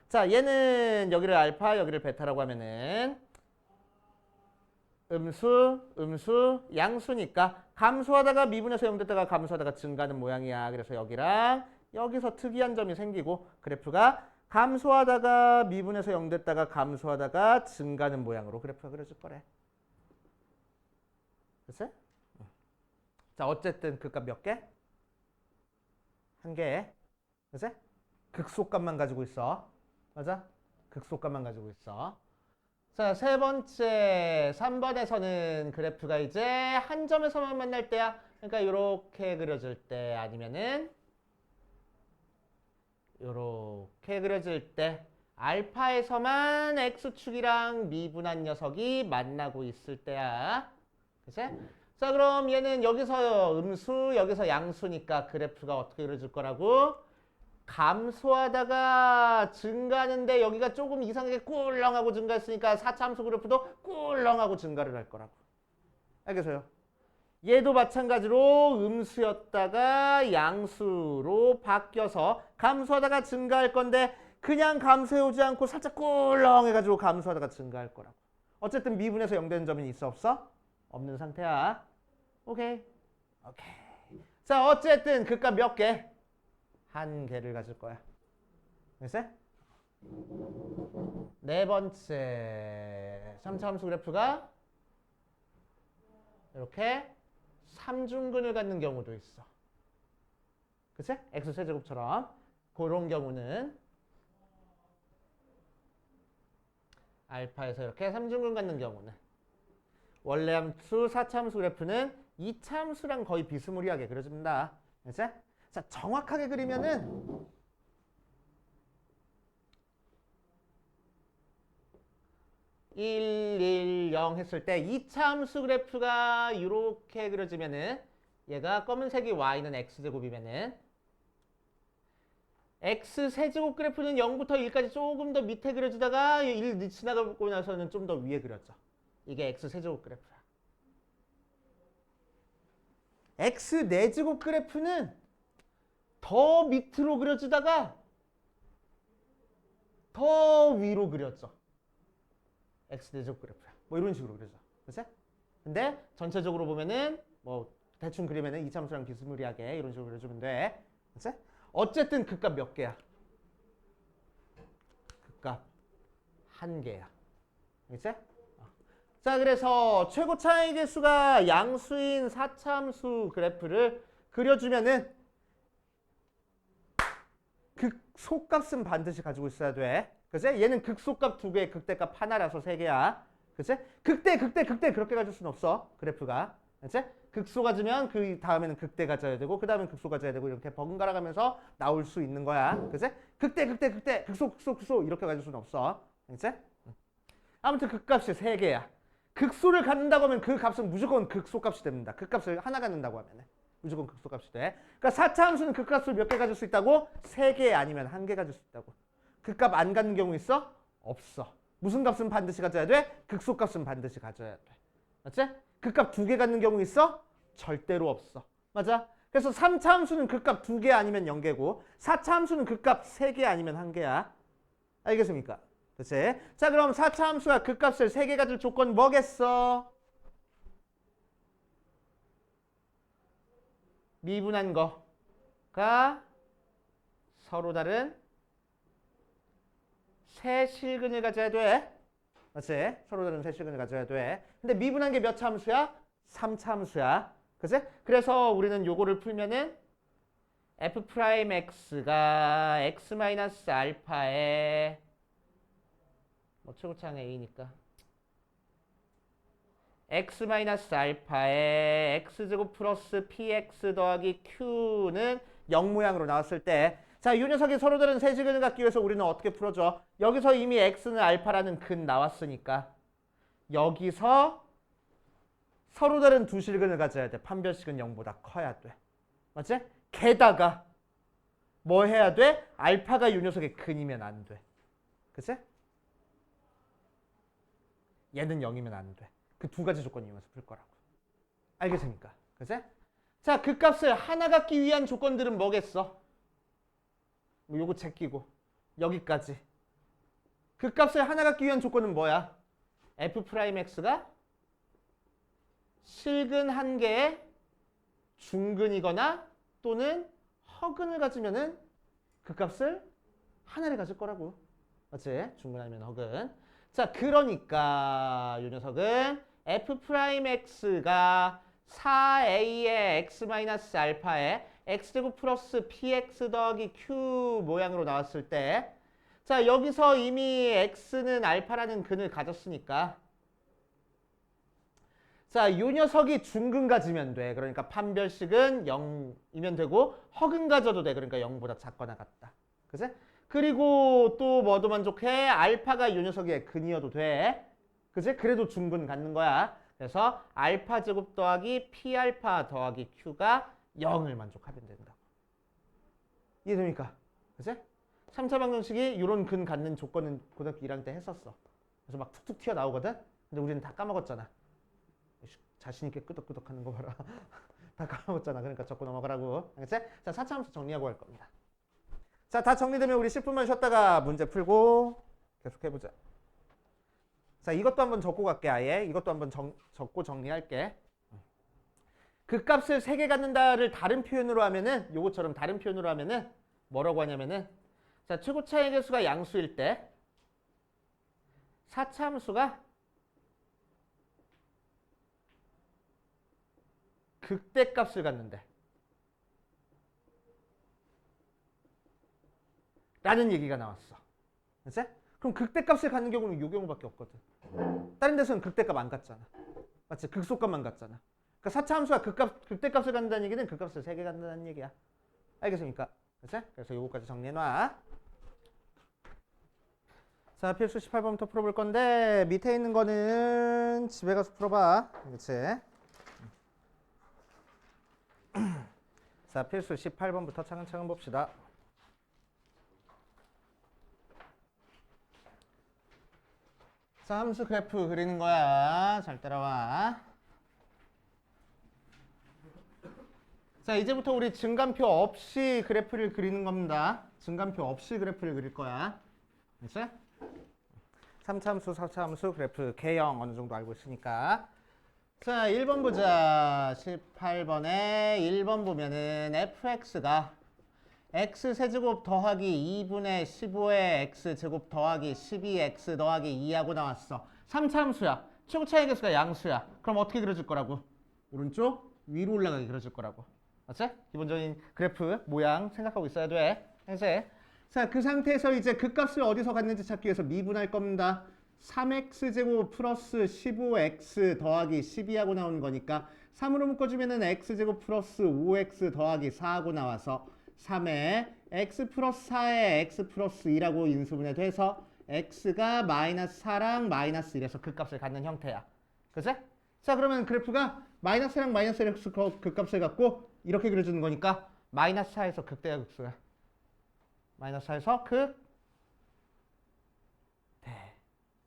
자, 얘는 여기를 알파, 여기를 베타라고 하면은 음수, 양수니까 감소하다가 미분해서 0 됐다가 감소하다가 증가하는 모양이야. 그래서 여기랑 여기서 특이한 점이 생기고 그래프가 감소하다가 미분해서 0 됐다가 감소하다가 증가하는 모양으로 그래프가 그려질 거래. 됐어요? 자, 어쨌든 극값 몇 개? 한 개. 됐어요? 극소값만 가지고 있어. 맞아? 극소값만 가지고 있어. 자, 세 번째 3번에서는 그래프가 이제 한 점에서만 만날 때야. 그러니까 이렇게 그려질 때 아니면은 이렇게 그려질 때 알파에서만 x축이랑 미분한 녀석이 만나고 있을 때야. 그치? 자, 그럼 얘는 여기서 음수, 여기서 양수니까 그래프가 어떻게 그려질 거라고? 감소하다가 증가하는데 여기가 조금 이상하게 꿀렁하고 증가했으니까 4차 함수 그래프도 꿀렁하고 증가를 할 거라고. 알겠어요? 얘도 마찬가지로 음수였다가 양수로 바뀌어서 감소하다가 증가할 건데 그냥 감소해오지 않고 살짝 꿀렁해가지고 감소하다가 증가할 거라고. 어쨌든 미분에서 0 되는 점이 있어 없어? 없는 상태야. 오케이. 오케이. 자, 어쨌든 극값 몇 개? 한 개를 가질 거야. 됐어? 네 번째 3차 함수 그래프가 이렇게 삼중근을 갖는 경우도 있어. 그치? x세제곱처럼 그런 경우는 알파에서 이렇게 삼중근 갖는 경우는 원래 함수 4차 함수 그래프는 2차 함수랑 거의 비스무리하게 그려집니다. 그치? 자, 정확하게 그리면은 1, 1, 0 했을 때 2차 함수 그래프가 이렇게 그려지면은 얘가 검은색이 y는 x제곱이면은 x세제곱 그래프는 0부터 1까지 조금 더 밑에 그려지다가 1 지나가고 나서는 좀 더 위에 그려져. 이게 x세제곱 그래프야. x4제곱 그래프는 더 밑으로 그려지다가 더 위로 그려져. x제곱 그래프야. 뭐 이런 식으로 그려져. 그치? 근데 전체적으로 보면은 뭐 대충 그리면은 이차함수랑 비스무리하게 이런 식으로 그려주면 돼. 그치? 어쨌든 극값 몇 개야? 극값 한 개야. 그치? 자, 그래서 최고 차이계 수가 양수인 4차함수 그래프를 그려주면은 극소값은 반드시 가지고 있어야 돼. 그치? 얘는 극소값 2개, 극대값 하나라서 3개야. 그치? 극대 그렇게 가질 수는 없어. 그래프가. 그치? 극소 가지면 그 다음에는 극대 가져야 되고 그 다음에는 극소 가져야 되고 이렇게 번갈아 가면서 나올 수 있는 거야. 그치? 극대, 극소 이렇게 가질 수는 없어. 그치? 아무튼 극값이 3개야. 극소를 갖는다고 하면 그 값은 무조건 극소값이 됩니다. 극값을 하나 갖는다고 하면 무조건 극소값이 돼. 그러니까 4차 함수는 극값을 몇 개 가질 수 있다고? 3개 아니면 1개 가질 수 있다고. 극값 안 갖는 경우 있어? 없어. 무슨 값은 반드시 가져야 돼? 극소값은 반드시 가져야 돼. 맞지? 극값 2개 갖는 경우 있어? 절대로 없어. 맞아? 그래서 3차 함수는 극값 2개 아니면 0개고 4차 함수는 극값 3개 아니면 1개야. 알겠습니까? 그치? 자, 그럼 4차 함수가 극값을 3개 가질 조건 뭐겠어? 미분한 거가 서로 다른 세 실근을 가져야 돼. 맞지? 서로 다른 세 실근을 가져야 돼. 근데 미분한 게 몇 차 함수야? 3차 함수야. 그치? 그래서 우리는 요거를 풀면은 f'x가 x-알파에 뭐 최고차항 a니까 x-알파에 x제곱 플러스 px 더하기 q는 0 모양으로 나왔을 때 자, 이 녀석이 서로 다른 세직을 갖기 위해서 우리는 어떻게 풀어줘? 여기서 이미 x는 알파라는 근 나왔으니까 여기서 서로 다른 두 실근을 가져야 돼. 판별식은 0보다 커야 돼. 맞지? 게다가 뭐 해야 돼? 알파가 이 녀석의 근이면 안 돼. 그치? 얘는 0이면 안 돼. 그 두 가지 조건 이용해서 풀 거라고. 알겠습니까? 그치? 자, 그 값을 하나 갖기 위한 조건들은 뭐겠어? 뭐 요거 제끼고 여기까지. 그 값을 하나 갖기 위한 조건은 뭐야? f'x가 실근 한 개의 중근이거나 또는 허근을 가지면은 그 값을 하나를 가질 거라고. 맞지? 중근 아니면 허근. 자, 그러니까 이 녀석은 f'x가 4a의 x-알파에 x제곱 플러스 px 더하기 q 모양으로 나왔을 때 자, 여기서 이미 x는 알파라는 근을 가졌으니까 자, 이 녀석이 중근 가지면 돼. 그러니까 판별식은 0이면 되고 허근 가져도 돼. 그러니까 0보다 작거나 같다. 그치? 그리고 또 뭐도 만족해? 알파가 이 녀석의 근이어도 돼. 그치? 그래도 중근 갖는 거야. 그래서 알파 제곱 더하기 p알파 더하기 q가 0을 만족하면 된다고. 이해됩니까? 그치? 3차 방정식이 이런 근 갖는 조건은 고등학교 1학년 때 했었어. 그래서 막 툭툭 튀어나오거든? 근데 우리는 다 까먹었잖아. 자신있게 끄덕끄덕 하는 거 봐라. 다 까먹었잖아. 그러니까 적고 넘어가라고. 알겠지? 자, 4차 함수 정리하고 할 겁니다. 자, 다 정리되면 우리 10분만 쉬었다가 문제 풀고 계속 해보자. 자, 이것도 한번 적고 갈게. 아예 이것도 한번 적고 정리할게. 그 값을 3개 갖는다를 다른 표현으로 하면은 요것처럼 다른 표현으로 하면은 뭐라고 하냐면은 자, 최고 차이 개수가 양수일 때 4차 함수가 극대값을 갖는데 라는 얘기가 나왔어. 그치? 그럼 극대값을 갖는 경우는 이 경우밖에 없거든. 다른 데서는 극대값 안 갖잖아. 맞지? 극소값만 갖잖아. 그러니까 4차 함수가 극대값을 갖는다는 얘기는 극값을 3개 갖는다는 얘기야. 알겠습니까? 그치? 그래서 요거까지 정리해놔. 자, 필수 18번부터 풀어볼 건데 밑에 있는 거는 집에 가서 풀어봐. 그치? 자, 필수 18번부터 차근차근 봅시다. 자, 함수 그래프 그리는 거야. 잘 따라와. 자, 이제부터 우리 증간표 없이 그래프를 그리는 겁니다. 증간표 없이 그래프를 그릴 거야. 그치? 3차함수, 4차함수 그래프 개형 어느 정도 알고 있으니까. 자, 1번 보자. 18번에 1번 보면은 fx가 x세제곱 더하기 2분의 15의 x제곱 더하기 12x 더하기 2하고 나왔어. 3차함수야. 최고차의 개수가 양수야. 그럼 어떻게 그려줄 거라고? 오른쪽 위로 올라가게 그려줄 거라고. 맞지? 기본적인 그래프 모양 생각하고 있어야 돼. 이제 자, 그 상태에서 이제 그 값을 어디서 갔는지 찾기 위해서 미분할 겁니다. 3x제곱 플러스 15x 더하기 12하고 나오는 거니까 3으로 묶어주면은 x제곱 플러스 5x 더하기 4하고 나와서 3에 x 플러스 4에 x 플러스 2라고 인수분해 돼서 x가 마이너스 4랑 마이너스 1에서 그 값을 갖는 형태야. 그치? 자, 그러면 그래프가 마이너스랑 마이너스 1에서 그 값을 갖고 이렇게 그려주는 거니까 마이너스 4에서 극대가 극소야. 마이너스 4에서 극 대.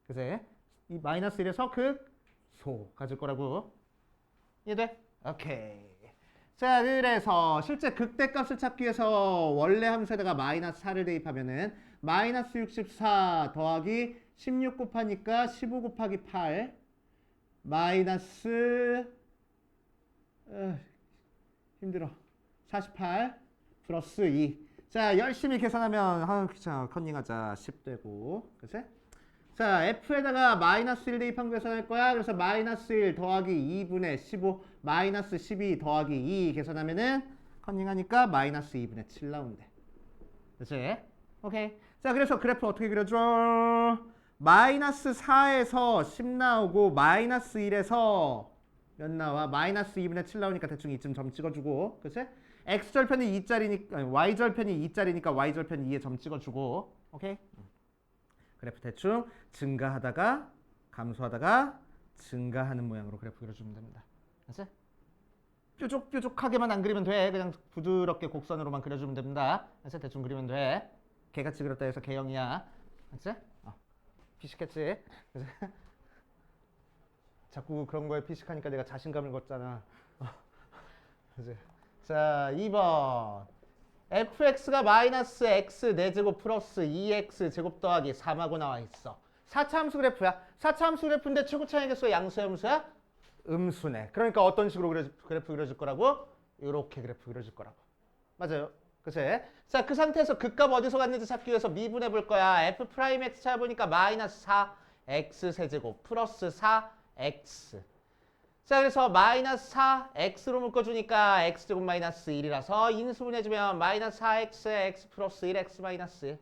그치? 이 마이너스 1에서 극소 가질 거라고. 이해돼? 오케이. 자, 그래서 실제 극대값을 찾기 위해서 원래 함수에다가 마이너스 4를 대입하면은 마이너스 64 더하기 16 곱하니까 15 곱하기 8 마이너스 힘들어 48 플러스 2. 자, 열심히 계산하면 귀찮아. 컨닝하자. 10 되고. 그치? 자, f에다가 마이너스 1 대입한 거 계산할 거야. 그래서 마이너스 1 더하기 2분의 15 마이너스 12 더하기 2 계산하면은 컨닝하니까 마이너스 2분의 7 나온대. 그치? 오케이. 자, 그래서 그래프 어떻게 그려줘? 마이너스 4에서 10 나오고 마이너스 1에서 몇 나와? 마이너스 2분의 7 나오니까 대충 이쯤 점 찍어주고. 그치? x절편이 2짜리니까 아니, y절편이 2짜리니까 y절편 2에 점 찍어주고. 오케이? 그래프 대충 증가하다가 감소하다가 증가하는 모양으로 그래프 그려주면 됩니다. 알았지? 뾰족뾰족하게만 안 그리면 돼. 그냥 부드럽게 곡선으로만 그려주면 됩니다. 알았지? 대충 그리면 돼. 개같이 그렸다 해서 개형이야. 알았지? 피식했지? 자꾸 그런 거에 피식하니까 내가 자신감을 걷잖아. 그치? 자, 2번. fx가 마이너스 x 4제곱 플러스 2x 제곱 더하기 3하고 나와 있어. 4차 함수 그래프야. 4차 함수 그래프인데 최고차의 개수가 양수야, 음수야? 음수네. 그러니까 어떤 식으로 그래프 그려줄 거라고? 이렇게 그래프 그려줄 거라고. 맞아요. 그치? 자, 그 상태에서 그 값 어디서 갔는지 찾기 위해서 미분해 볼 거야. f'x 찾아보니까 마이너스 4x 세제곱 플러스 4x. 자, 그래서 마이너스 4, x로 묶어주니까 x제곱 마이너스 1이라서 인수분해주면 마이너스 4x에 x 플러스 1x 마이너스 1.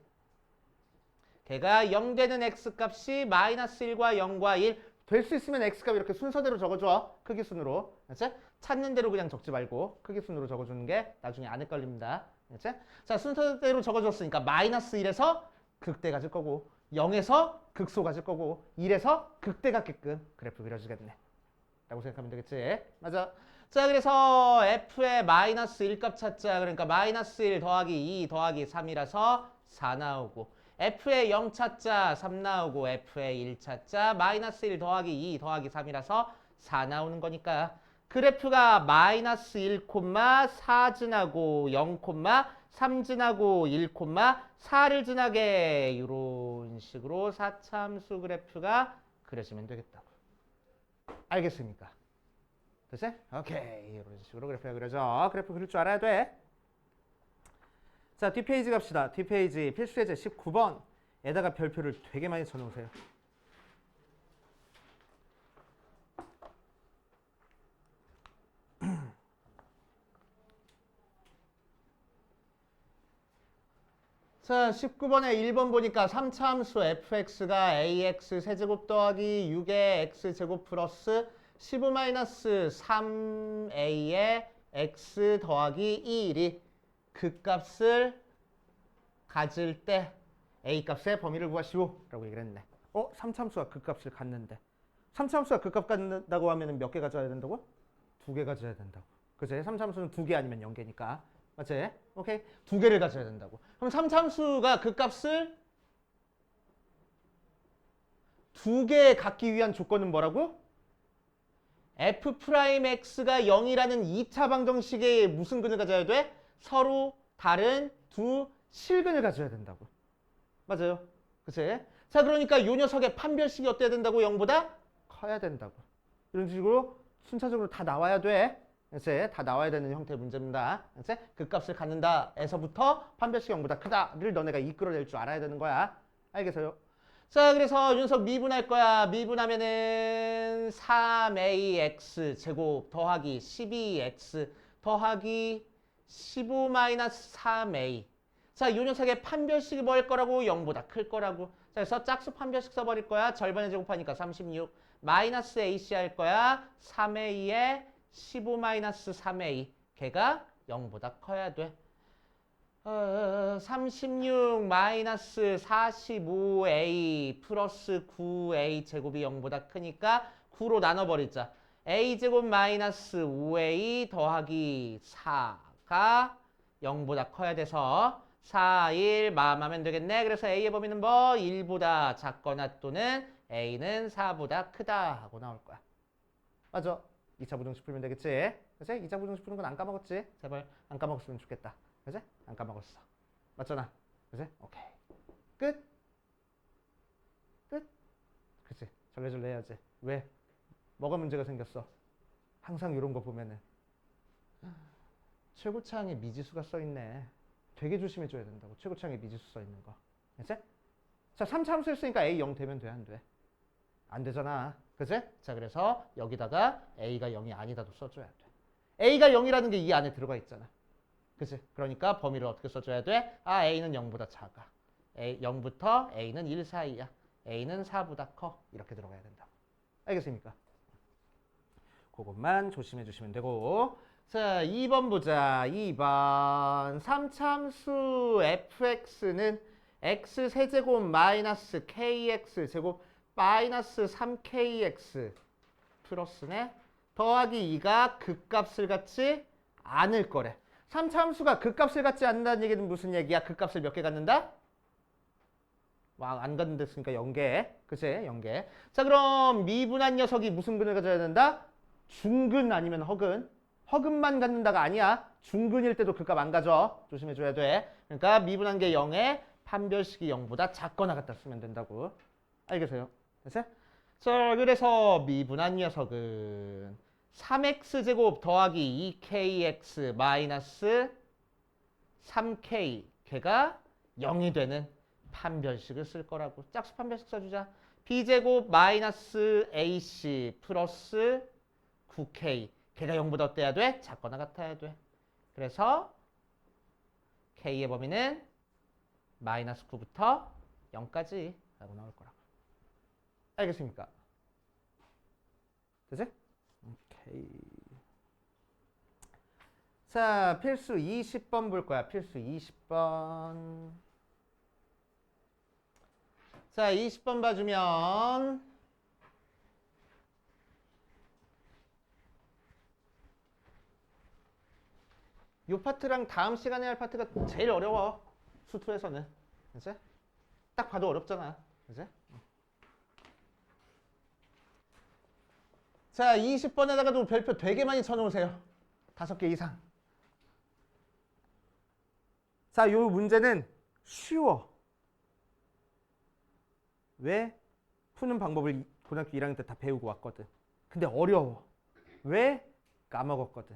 걔가 0 되는 x값이 마이너스 1과 0과 1. 될 수 있으면 x값 이렇게 순서대로 적어줘. 크기순으로. 알았지? 찾는 대로 그냥 적지 말고 크기순으로 적어주는 게 나중에 안 헷갈립니다. 알았지? 자, 순서대로 적어줬으니까 마이너스 1에서 극대 가질 거고 0에서 극소 가질 거고 1에서 극대 같게끔 그래프 그려주겠네. 라고 생각하면 되겠지? 맞아. 자, 그래서 f의 마이너스 1값 찾자. 그러니까 마이너스 1 더하기 2 더하기 3이라서 4 나오고 f의 0 찾자. 3 나오고 f의 1 찾자. 마이너스 1 더하기 2 더하기 3이라서 4 나오는 거니까 그래프가 마이너스 1, 4 지나고 0, 3 지나고 1, 4를 지나게 이런 식으로 4차 함수 그래프가 그려지면 되겠다고. 알겠습니까? 됐지? 오케이. 이런 식으로 그래프가 그려져. 그래프 그릴 줄 알아야 돼. 자, 뒷페이지 갑시다. 뒷페이지 필수예제 19번. 에다가 별표를 되게 많이 쳐놓으세요. 자, 19번에 1번 보니까 3차 함수 fx가 ax 세제곱 더하기 6의 x제곱 플러스 15-3a의 x 더하기 2일이 그 값을 가질 때 a 값의 범위를 구하시오 라고 얘기를 했네. 3차 함수가 그 값을 갖는데 3차 함수가 그 값 갖는다고 하면 몇 개 가져야 된다고? 2개 가져야 된다고. 그치? 3차 함수는 2개 아니면 0개니까. 맞지? 오케이? 2개를 가져야 된다고. 그럼 3차 함수가 그 값을 2개 갖기 위한 조건은 뭐라고? f'x가 0이라는 2차 방정식의 무슨 근을 가져야 돼? 서로 다른 두 실근을 가져야 된다고. 맞아요. 그치? 자, 그러니까 요 녀석의 판별식이 어때야 된다고? 0보다 커야 된다고. 이런 식으로 순차적으로 다 나와야 돼. 이제 다 나와야 되는 형태의 문제입니다. 이제 그 값을 갖는다에서부터 판별식 0보다 크다를 너네가 이끌어낼 줄 알아야 되는 거야. 알겠어요? 자, 그래서 윤석 미분할 거야. 미분하면은 3ax 제곱 더하기 12x 더하기 15-3a. 자, 이 녀석의 판별식이 뭐일 거라고? 0보다 클 거라고. 자, 그래서 짝수 판별식 써버릴 거야. 절반에 제곱하니까 36. 마이너스 ac 할 거야. 3a에 15-3a. 걔가 0보다 커야 돼. 36 마이너스 45a 플러스 9a 제곱이 0보다 크니까 9로 나눠버리자. a 제곱 마이너스 5a 더하기 4가 0보다 커야 돼서 4, 1 마음하면 되겠네. 그래서 a의 범위는 뭐? 1보다 작거나 또는 a는 4보다 크다 하고 나올 거야. 맞아. 2차 부등식 풀면 되겠지? 그치? 2차 부등식 푸는 건 안 까먹었지? 제발 안 까먹었으면 좋겠다. 그치? 안 까먹었어. 맞잖아. 그치? 오케이. 끝. 끝. 그치? 절레절레 해야지. 왜? 뭐가 문제가 생겼어? 항상 이런 거 보면은 최고차항에 미지수가 써있네. 되게 조심해줘야 된다고. 최고차항에 미지수 써있는 거. 그치? 자, 3차 함수 했으니까 a 0 되면 돼? 안 돼? 안 되잖아. 그치? 자, 그래서 여기다가 a가 0이 아니다도 써줘야 돼. a가 0이라는 게 이 안에 들어가 있잖아. 그치? 그러니까 범위를 어떻게 써줘야 돼? 아, a는 0보다 작아. 0부터 a는 1 사이야. a는 4보다 커. 이렇게 들어가야 된다고. 알겠습니까? 그것만 조심해 주시면 되고. 자, 2번 보자. 2번. 3차 함수 fx는 x 세제곱 마이너스 kx 제곱 마이너스 3kx 플러스네. 더하기 2가 극값을 갖지 않을 거래. 3차 함수가 극값을 갖지 않는다는 얘기는 무슨 얘기야? 극값을 몇 개 갖는다? 안 갖는댔으니까 0개. 그치? 0개. 자, 그럼 미분한 녀석이 무슨 근을 가져야 된다? 중근 아니면 허근. 허근만 갖는다가 아니야. 중근일 때도 극값 안 가져. 조심해줘야 돼. 그러니까 미분한 게 0에 판별식이 0보다 작거나 같다 쓰면 된다고. 알겠어요? 됐어요? 자, 그래서 미분한 녀석은 3x제곱 더하기 2kx 마이너스 3k 걔가 0이 되는 판별식을 쓸 거라고. 짝수 판별식 써주자. b제곱 마이너스 ac 플러스 9k 걔가 0보다 어때야 돼? 작거나 같아야 돼. 그래서 k의 범위는 마이너스 9부터 0까지 라고 나올 거라고. 알겠습니까? 되지? 오케이. 자, 필수 20번 볼 거야. 필수 20번. 자, 20번 봐주면 이 파트랑 다음 시간에 할 파트가 제일 어려워. 수투에서는. 그치? 딱 봐도 어렵잖아. 그치? 자, 20번에다가도 별표 되게 많이 쳐놓으세요. 5개 이상. 자, 요 문제는 쉬워. 왜? 푸는 방법을 고등학교 1학년 때 다 배우고 왔거든. 근데 어려워. 왜? 까먹었거든.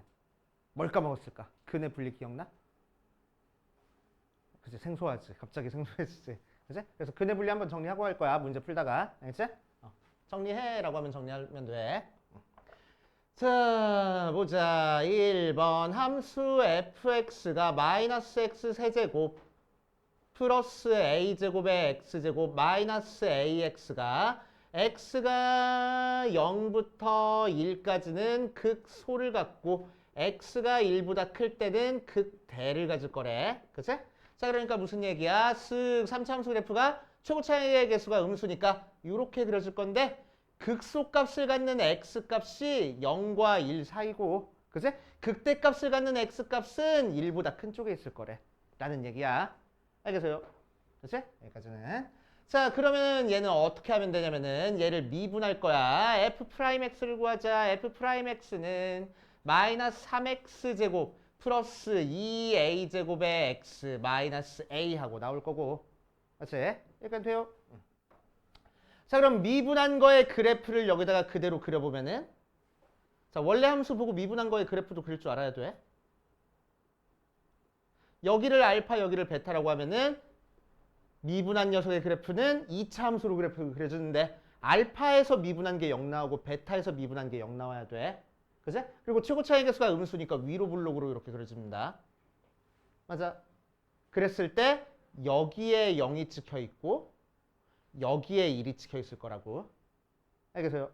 뭘 까먹었을까? 근의 분리 기억나? 그치? 생소하지. 갑자기 생소해지지. 그치? 그래서 근의 분리 한번 정리하고 할 거야. 문제 풀다가. 알겠지? 정리해 라고 하면 정리하면 돼. 자, 보자. 1번 함수 fx가 마이너스 x 세제곱 플러스 a제곱의 x제곱 마이너스 ax가 x가 0부터 1까지는 극소를 갖고 x가 1보다 클 때는 극대를 가질 거래. 그치? 자, 그러니까 무슨 얘기야? 3차 함수 그래프가 최고차의 개수가 음수니까 이렇게 그려질 건데 극소값을 갖는 x값이 0과 1 사이고, 그치? 극대값을 갖는 x값은 1보다 큰 쪽에 있을 거래. 라는 얘기야. 알겠어요? 그치? 여기까지는. 자, 그러면 얘는 어떻게 하면 되냐면은 얘를 미분할 거야. f'x를 구하자. f'x는 마이너스 3x제곱 플러스 2a제곱의 x 마이너스 a 하고 나올 거고. 그치? 여기까지 돼요? 자, 그럼 미분한 거의 그래프를 여기다가 그대로 그려보면은 자, 원래 함수 보고 미분한 거의 그래프도 그릴 줄 알아야 돼. 여기를 알파, 여기를 베타라고 하면은 미분한 녀석의 그래프는 2차 함수로 그래프를 그려주는데 알파에서 미분한 게 0 나오고 베타에서 미분한 게 0 나와야 돼. 그지? 그리고 최고 차이 계수가 음수니까 위로 블록으로 이렇게 그려집니다. 맞아. 그랬을 때 여기에 0이 찍혀 있고 여기에 1이 찍혀 있을 거라고. 알겠어요?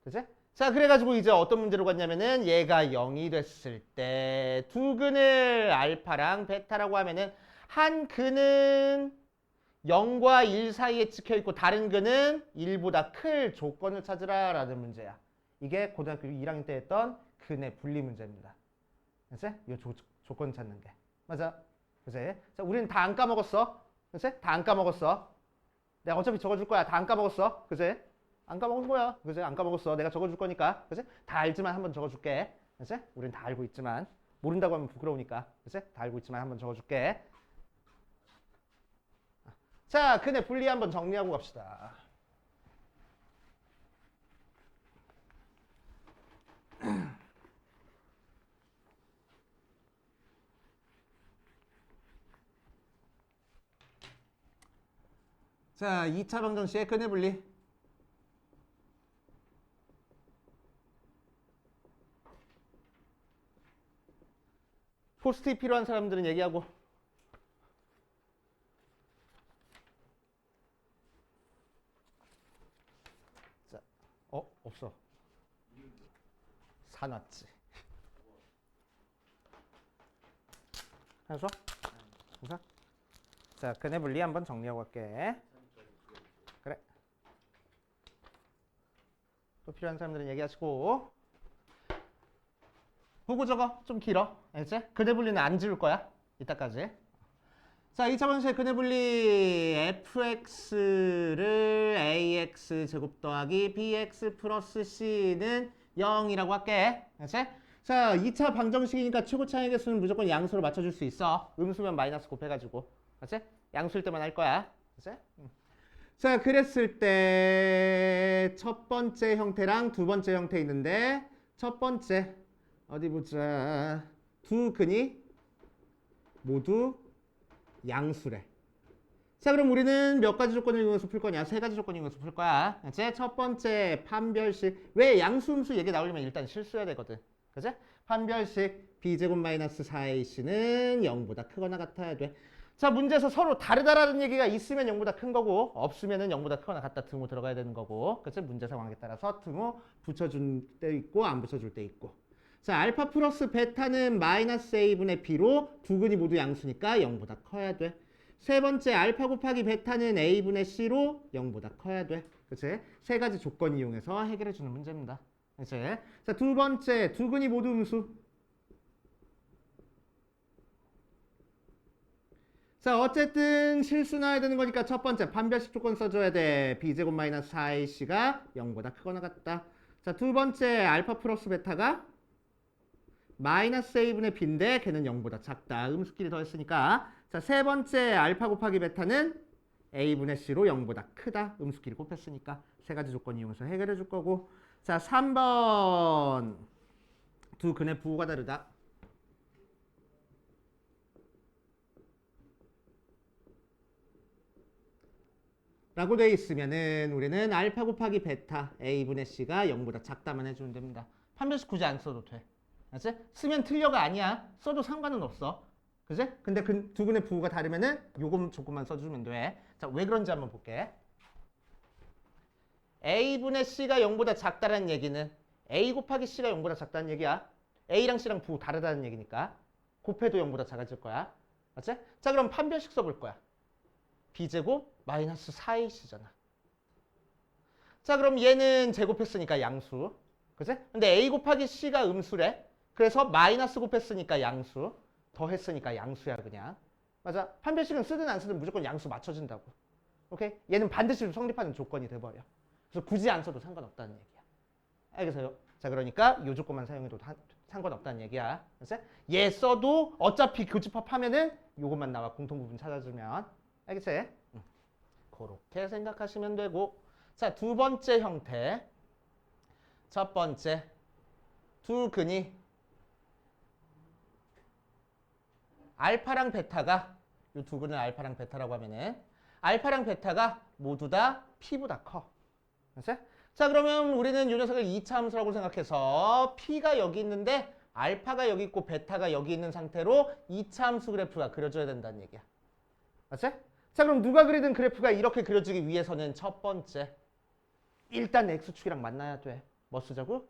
그지? 자, 그래가지고 이제 어떤 문제로 갔냐면은 얘가 0이 됐을 때 두 근을 알파랑 베타라고 하면은 한 근은 0과 1 사이에 찍혀 있고 다른 근은 1보다 클 조건을 찾으라 라는 문제야. 이게 고등학교 1학년 때 했던 근의 분리 문제입니다. 그치? 이 조건 찾는 게. 맞아. 그치? 자, 우리는 다 안 까먹었어. 그치? 다 안 까먹었어. 내가 어차피 적어줄 거야. 다 안 까먹었어. 그치? 안 까먹은 거야. 그치? 안 까먹었어. 내가 적어줄 거니까. 그치? 다 알지만 한번 적어줄게. 그치? 우린 다 알고 있지만. 모른다고 하면 부끄러우니까. 그치? 다 알고 있지만 한번 적어줄게. 자, 근의 분리 한번 정리하고 갑시다. 자, 2차 방정식의 근의 분리. 포스트잇 필요한 사람들은 얘기하고. 자, 없어. 사놨지. 해서? 우선? 자, 근의 분리 한번 정리하고 갈게. 그래. 또 필요한 사람들은 얘기하시고. 보고 적어. 좀 길어. 알겠지? 근의 분리는 안 지울 거야. 이따까지. 자, 2차 방정식의 근의 분리 fx를 ax 제곱 더하기 bx 플러스 c는 0이라고 할게. 알겠지? 자, 2차 방정식이니까 최고 차이 계수는 무조건 양수로 맞춰줄 수 있어. 음수면 마이너스 곱해가지고. 알겠지? 양수일 때만 할 거야. 알겠지? 자, 그랬을 때 첫 번째 형태랑 두 번째 형태 있는데 첫 번째 어디 보자. 두 근이 모두 양수래. 자, 그럼 우리는 몇 가지 조건을 이용해서 풀 거냐? 세 가지 조건을 이용해서 풀 거야. 그치? 첫 번째 판별식. 왜 양수, 음수 얘기 나오려면 일단 실수해야 되거든. 그치? 판별식 b제곱 마이너스 4ac는 0보다 크거나 같아야 돼. 자, 문제에서 서로 다르다라는 얘기가 있으면 0보다 큰 거고 없으면은 0보다 크거나 같다 등호 들어가야 되는 거고. 그치? 문제 상황에 따라서 등호 붙여줄 때 있고 안 붙여줄 때 있고. 자, 알파 플러스 베타는 마이너스 a분의 b로 두 근이 모두 양수니까 0보다 커야 돼. 세 번째 알파 곱하기 베타는 a분의 c로 0보다 커야 돼. 그치? 세 가지 조건 이용해서 해결해 주는 문제입니다. 그치? 자, 두 번째 두 근이 모두 음수. 자, 어쨌든 실수 나야 되는 거니까 첫 번째 판별식 조건 써줘야 돼. b제곱 마이너스 4ac가 0보다 크거나 같다. 자, 두 번째 알파 플러스 베타가 마이너스 a분의 b인데 걔는 0보다 작다. 음수끼리 더했으니까. 자, 세 번째 알파 곱하기 베타는 a분의 c로 0보다 크다. 음수끼리 곱했으니까. 세 가지 조건 이용해서 해결해 줄 거고. 자, 3번 두 근의 부호가 다르다. 라고 돼 있으면은 우리는 알파 곱하기 베타 a분의 c가 0보다 작다만 해주면 됩니다. 판별식 굳이 안 써도 돼. 알지? 쓰면 틀려가 아니야. 써도 상관은 없어. 그지? 근데 그 두 근의 부호가 다르면은 요거 조건만 써주면 돼. 자, 왜 그런지 한번 볼게. a분의 c가 0보다 작다는 얘기는 a 곱하기 c가 0보다 작다는 얘기야. a랑 c랑 부호 다르다는 얘기니까. 곱해도 0보다 작아질 거야. 맞지? 자, 그럼 판별식 써볼 거야. b제곱 마이너스 4ac잖아. 자, 그럼 얘는 제곱했으니까 양수. 그치? 근데 a 곱하기 c가 음수래. 그래서 마이너스 곱했으니까 양수. 더했으니까 양수야 그냥. 맞아. 판별식은 쓰든 안 쓰든 무조건 양수 맞춰진다고. 오케이? 얘는 반드시 성립하는 조건이 돼버려. 그래서 굳이 안 써도 상관없다는 얘기야. 알겠어요? 자, 그러니까 이 조건만 사용해도 상관없다는 얘기야. 그치? 얘 써도 어차피 교집합하면은 요것만 나와. 공통부분 찾아주면. 알겠지? 그렇게 생각하시면 되고. 자, 두 번째 형태. 첫 번째. 두 근이 알파랑 베타가 이 두 근을 알파랑 베타라고 하면은 알파랑 베타가 모두 다 P보다 커. 알았어요? 자, 그러면 우리는 이 녀석을 2차 함수라고 생각해서 P가 여기 있는데 알파가 여기 있고 베타가 여기 있는 상태로 2차 함수 그래프가 그려져야 된다는 얘기야. 맞지? 자, 그럼 누가 그리든 그래프가 이렇게 그려지기 위해서는 첫 번째 일단 X축이랑 만나야 돼. 뭐 쓰자고?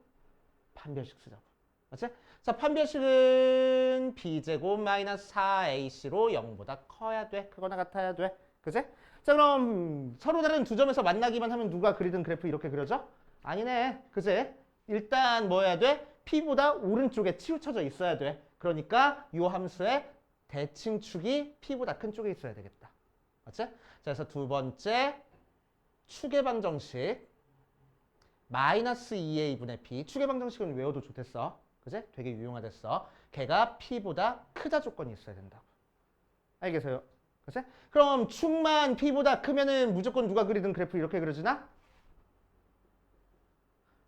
판별식 쓰자고. 맞지? 자, 판별식은 B제곱 마이너스 4AC로 0보다 커야 돼. 크거나 같아야 돼. 그지? 자, 그럼 서로 다른 두 점에서 만나기만 하면 누가 그리든 그래프 이렇게 그려져? 아니네. 그지? 일단 뭐 해야 돼? P보다 오른쪽에 치우쳐져 있어야 돼. 그러니까 이 함수의 대칭축이 P보다 큰 쪽에 있어야 되겠다. 맞지? 자, 그래서 두 번째 축의 방정식 마이너스 2a분의 p. 축의 방정식은 외워도 좋댔어. 그지? 되게 유용하댔어. 걔가 p보다 크다 조건이 있어야 된다고. 알겠어요? 그치? 그럼 축만 p보다 크면은 무조건 누가 그리든 그래프 이렇게 그려지나?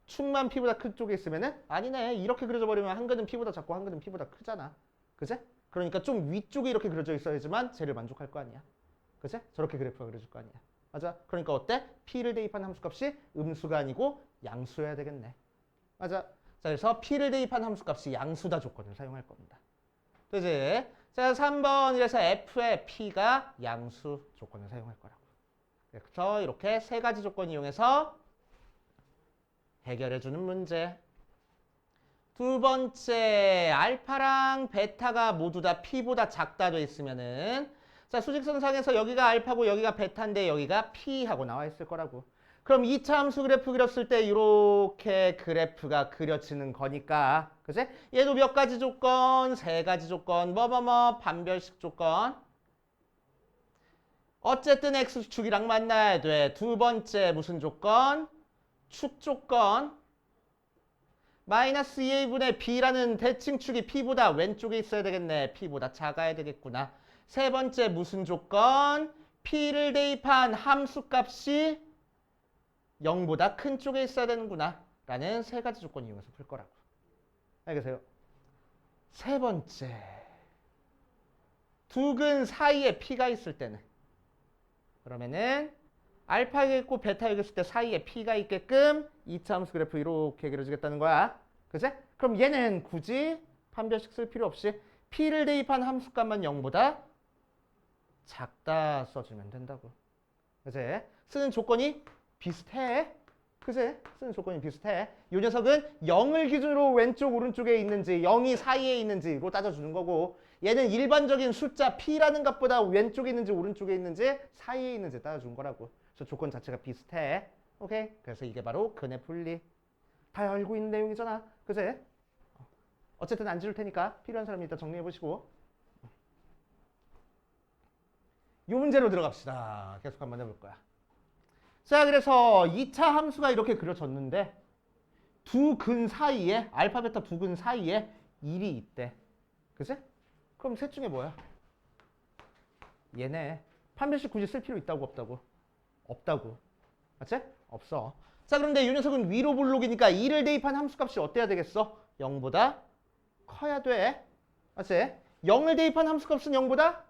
축만 p보다 큰 쪽에 있으면은 아니네. 이렇게 그려져 버리면 한 근은 p보다 작고 한 근은 p보다 크잖아. 그치? 그러니까 좀 위쪽에 이렇게 그려져 있어야지만 쟤를 만족할 거 아니야. 그치? 저렇게 그래프가 그려질 거 아니야. 맞아? 그러니까 어때? p를 대입한 함수값이 음수가 아니고 양수여야 되겠네. 맞아? 자, 그래서 p를 대입한 함수값이 양수다 조건을 사용할 겁니다. 그지? 자, 3번 이래서 f의 p가 양수 조건을 사용할 거라고. 그래서 이렇게 세 가지 조건 이용해서 해결해주는 문제. 두 번째, 알파랑 베타가 모두 다 p보다 작다 돼 있으면은 자, 수직선상에서 여기가 알파고 여기가 베타인데 여기가 p하고 나와 있을 거라고. 그럼 2차 함수 그래프 그렸을 때 이렇게 그래프가 그려지는 거니까. 그치? 얘도 몇 가지 조건? 세 가지 조건. 판별식 조건. 어쨌든 X축이랑 만나야 돼. 두 번째 무슨 조건? 축 조건. 마이너스 2a분의 b라는 대칭축이 p보다 왼쪽에 있어야 되겠네. p보다 작아야 되겠구나. 세 번째 무슨 조건? p를 대입한 함수값이 0보다 큰 쪽에 있어야 되는구나. 라는 세 가지 조건 이용해서 풀 거라고. 알겠어요? 세 번째. 두 근 사이에 p가 있을 때는 그러면은 알파가 있고 베타가 있을 때 사이에 p가 있게끔 2차 함수 그래프 이렇게 그려주겠다는 거야. 그치? 그럼 얘는 굳이 판별식 쓸 필요 없이 p를 대입한 함수값만 0보다 작다 써주면 된다고. 그치? 쓰는 조건이 비슷해. 그치? 쓰는 조건이 비슷해. 이 녀석은 0을 기준으로 왼쪽 오른쪽에 있는지 0이 사이에 있는지로 따져주는 거고 얘는 일반적인 숫자 p라는 값보다 왼쪽에 있는지 오른쪽에 있는지 사이에 있는지 따져준 거라고. 그래서 조건 자체가 비슷해. 오케이? 그래서 이게 바로 근의 분리. 다 알고 있는 내용이잖아. 그치? 어쨌든 안 지울 테니까 필요한 사람이 이따 정리해보시고 이 문제로 들어갑시다. 계속 한번 해볼 거야. 자, 그래서 2차 함수가 이렇게 그려졌는데 두 근 사이에 알파 베타 두 근 사이에 1이 있대. 그치? 그럼 셋 중에 뭐야? 얘네. 판별식 굳이 쓸 필요 있다고 없다고? 없다고. 맞지? 없어. 자, 그런데 이 녀석은 위로 볼록이니까 2를 대입한 함수값이 어때야 되겠어? 0보다 커야 돼. 맞지? 0을 대입한 함수값은 0보다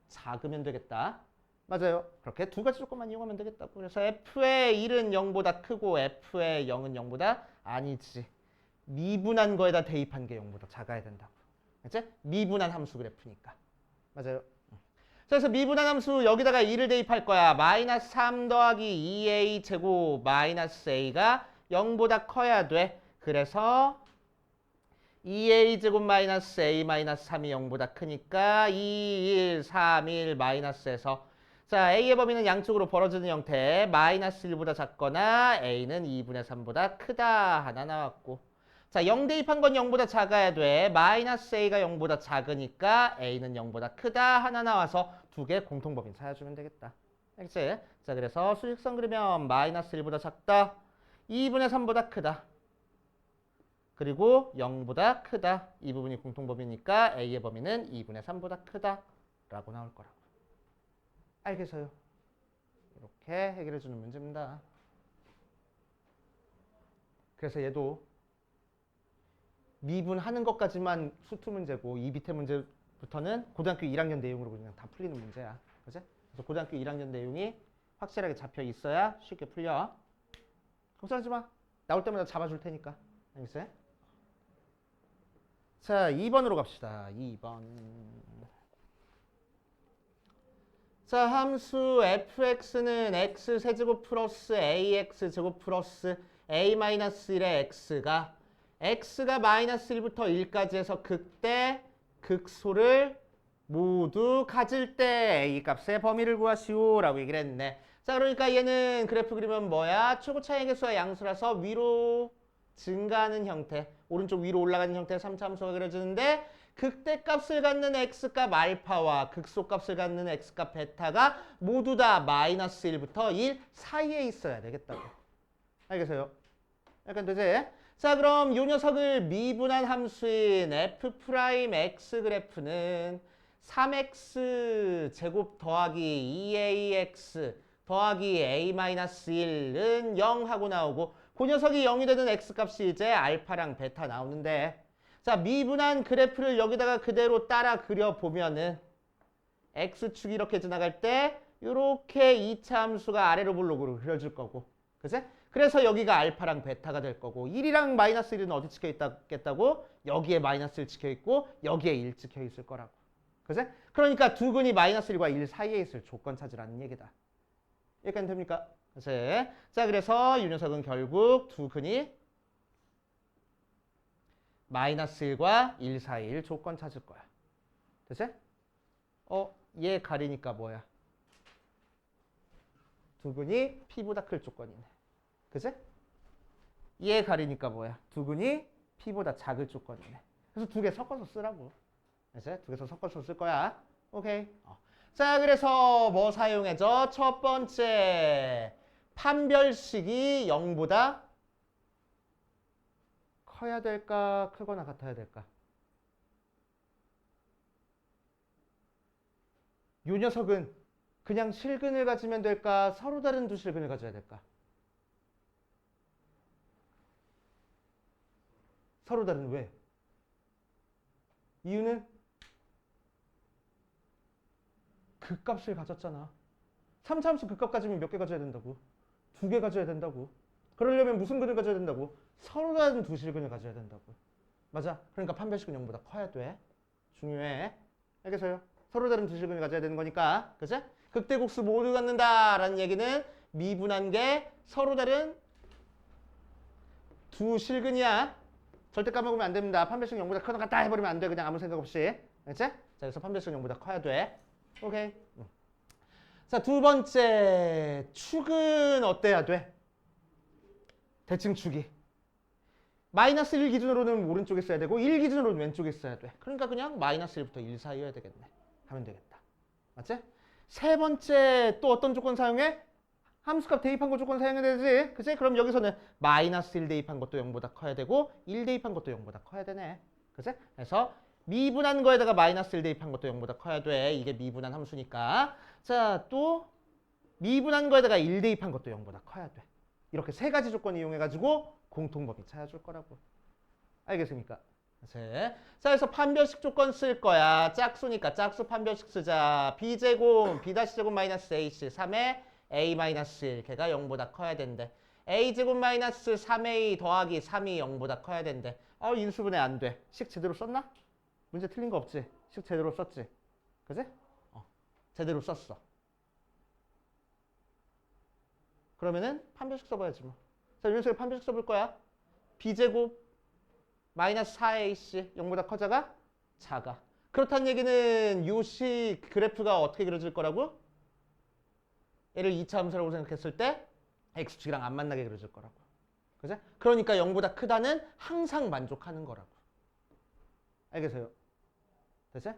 작으면 되겠다. 맞아요. 그렇게 두 가지 조건만 이용하면 되겠다고. 그래서 f의 1은 0보다 크고 f의 0은 0보다 아니지. 미분한 거에다 대입한 게 0보다 작아야 된다고. 그치? 미분한 함수 그래프니까. 맞아요. 그래서 미분한 함수 여기다가 2를 대입할 거야. 마이너스 3 더하기 2a 제곱 마이너스 a가 0보다 커야 돼. 그래서 2a 제곱 마이너스 a 마이너스 3이 0보다 크니까 2, 1, 3, 1 마이너스에서 자, a의 범위는 양쪽으로 벌어지는 형태 마이너스 1보다 작거나 a는 2분의 3보다 크다 하나 나왔고 자, 0 대입한 건 0보다 작아야 돼. 마이너스 a가 0보다 작으니까 a는 0보다 크다 하나 나와서 두 개 공통범위 찾아주면 되겠다. 알겠지? 자, 그래서 수직선 그리면 마이너스 1보다 작다. 2분의 3보다 크다. 그리고 0보다 크다. 이 부분이 공통범위니까 a의 범위는 2분의 3보다 크다. 라고 나올 거라고. 알겠어요? 이렇게 해결해주는 문제입니다. 그래서 얘도 미분하는 것까지만 수투 문제고 이 밑에 문제부터는 고등학교 1학년 내용으로 그냥 다 풀리는 문제야. 그치? 그래서 고등학교 1학년 내용이 확실하게 잡혀 있어야 쉽게 풀려. 걱정하지 마. 나올 때마다 잡아줄 테니까. 알겠어요? 자, 2번으로 갑시다. 2번. 자, 함수 fx는 x세제곱 플러스 ax제곱 플러스 a-1의 x가 마이너스 1부터 1까지 해서 극대 극소를 모두 가질 때 a 값의 범위를 구하시오 라고 얘기를 했네. 자, 그러니까 얘는 그래프 그리면 뭐야? 최고 차이 개수와 양수라서 위로 증가하는 형태, 오른쪽 위로 올라가는 형태의 3차 함수가 그려지는데 극대값을 갖는 x값 알파와 극소값을 갖는 x값 베타가 모두 다 마이너스 1부터 1 사이에 있어야 되겠다고. 알겠어요? 약간 되지? 자, 그럼 이 녀석을 미분한 함수인 f'x 그래프는 3x 제곱 더하기 2ax 더하기 a-1은 0 하고 나오고 그 녀석이 0이 되는 x값이 이제 알파랑 베타 나오는데 자, 미분한 그래프를 여기다가 그대로 따라 그려보면은 x축이 이렇게 지나갈 때 이렇게 2차 함수가 아래로 볼록으로 그려질 거고 그치? 그래서 여기가 알파랑 베타가 될 거고 1이랑 마이너스 1은 어디 찍혀 있겠다고? 여기에 마이너스 1 찍혀 있고 여기에 1 찍혀 있을 거라고. 그치? 그러니까 두 근이 마이너스 1과 1 사이에 있을 조건 찾으라는 얘기다. 여기까지 됩니까? 그치? 자, 그래서 이 녀석은 결국 두 근이 마이너스 1과 1 사이일 조건 찾을 거야. 됐지? 얘 가리니까 뭐야? 두 근이 P보다 클 조건이네. 그치? 얘 가리니까 뭐야? 두 근이 P보다 작을 조건이네. 그래서 두 개 섞어서 쓰라고. 그치? 두 개 섞어서 쓸 거야. 오케이. 자, 그래서 뭐 사용해줘? 첫 번째, 판별식이 0보다 커야 될까? 크거나 같아야 될까? 요 녀석은 그냥 실근을 가지면 될까? 서로 다른 두 실근을 가져야 될까? 서로 다른 왜? 이유는 극값을 가졌잖아. 3차함수 극값 가지면 몇 개 가져야 된다고? 2개 가져야 된다고. 그러려면 무슨 근을 가져야 된다고? 서로 다른 두 실근을 가져야 된다고. 맞아. 그러니까 판별식은 0보다 커야 돼. 중요해. 알겠어요? 서로 다른 두 실근을 가져야 되는 거니까. 그치? 극대국수 모두 갖는다라는 얘기는 미분한 게 서로 다른 두 실근이야. 절대 까먹으면 안 됩니다. 판별식 0보다 커다 같다 해버리면 안 돼. 그냥 아무 생각 없이. 알겠지? 자, 그래서 판별식 0보다 커야 돼. 오케이. 자, 두 번째. 축은 어때야 돼? 대칭 축이. 마이너스 1 기준으로는 오른쪽에 써야 되고 1 기준으로는 왼쪽에 써야 돼. 그러니까 그냥 마이너스 1부터 1 사이여야 되겠네. 하면 되겠다. 맞지? 세 번째 또 어떤 조건 사용해? 함수값 대입한 거 조건 사용해야 되지. 그치? 그럼 여기서는 마이너스 1 대입한 것도 0보다 커야 되고 1 대입한 것도 0보다 커야 되네. 그치? 그래서 미분한 거에다가 마이너스 1 대입한 것도 0보다 커야 돼. 이게 미분한 함수니까. 자, 또 미분한 거에다가 1 대입한 것도 0보다 커야 돼. 이렇게 세 가지 조건 이용해가지고 공통범위 찾아줄 거라고. 알겠습니까? 자, 그래서 판별식 조건 쓸 거야. 짝수니까 짝수 판별식 쓰자. b제곱, b-제곱 마이너스 ac 3에 a-1 걔가 0보다 커야 된대. a제곱 마이너스 3a 더하기 3이 0보다 커야 된대. 인수분해 안 돼. 식 제대로 썼나? 문제 틀린 거 없지? 식 제대로 썼지? 그지? 제대로 썼어. 그러면은 판별식 써봐야지 뭐. 자, 이 녀석에 판별식 써볼 거야. b제곱 마이너스 4ac 0보다 커져가? 작아. 그렇다는 얘기는 요식 그래프가 어떻게 그려질 거라고? 얘를 2차 함수라고 생각했을 때 x축이랑 안 만나게 그려질 거라고. 그죠? 그러니까 0보다 크다는 항상 만족하는 거라고. 알겠어요? 됐지?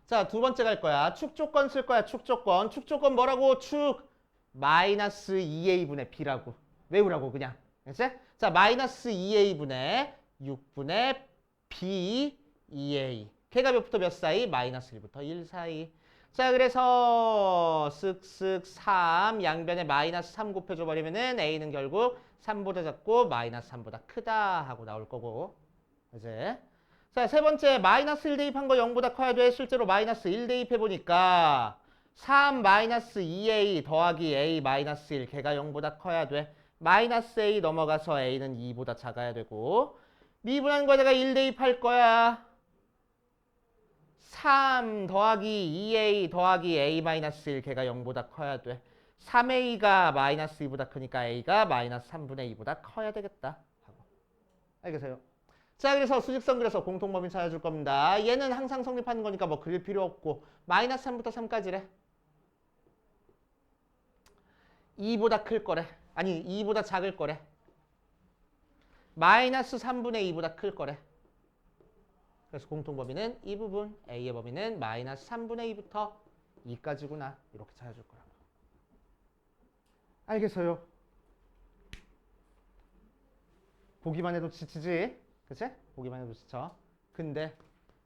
자, 두 번째 갈 거야. 축 조건 쓸 거야. 축 조건. 축 조건 뭐라고? 축 마이너스 2a분의 b라고. 외우라고 그냥. 알겠지? 자, 마이너스 2a분의 6분의 b 2a. 걔가 몇부터 몇 사이? 마이너스 1부터 1 사이. 자, 그래서 쓱쓱 3 양변에 마이너스 3 곱해줘 버리면은 a는 결국 3보다 작고 마이너스 3보다 크다 하고 나올 거고. 이제 자, 세 번째 마이너스 1 대입한 거 0보다 커야 돼. 실제로 마이너스 1 대입해 보니까 3 마이너스 2a 더하기 a 마이너스 1 걔가 0보다 커야 돼. 마이너스 a 넘어가서 a는 2보다 작아야 되고 미분한 거에다가 1 대입할 거야. 3 더하기 2a 더하기 a 마이너스 1 걔가 0보다 커야 돼. 3a가 마이너스 2보다 크니까 a가 마이너스 3분의 2보다 커야 되겠다 하고. 알겠어요? 자, 그래서 수직선 그려서 공통범위 찾아줄 겁니다. 얘는 항상 성립하는 거니까 뭐 그릴 필요 없고 마이너스 3부터 3까지래. 2보다 클 거래. 아니 2보다 작을 거래. 마이너스 3분의 2보다 클 거래. 그래서 공통범위는 이 부분, A의 범위는 마이너스 3분의 2부터 2까지구나. 이렇게 찾아줄 거라고. 알겠어요? 보기만 해도 지치지? 그치? 보기만 해도 지쳐. 근데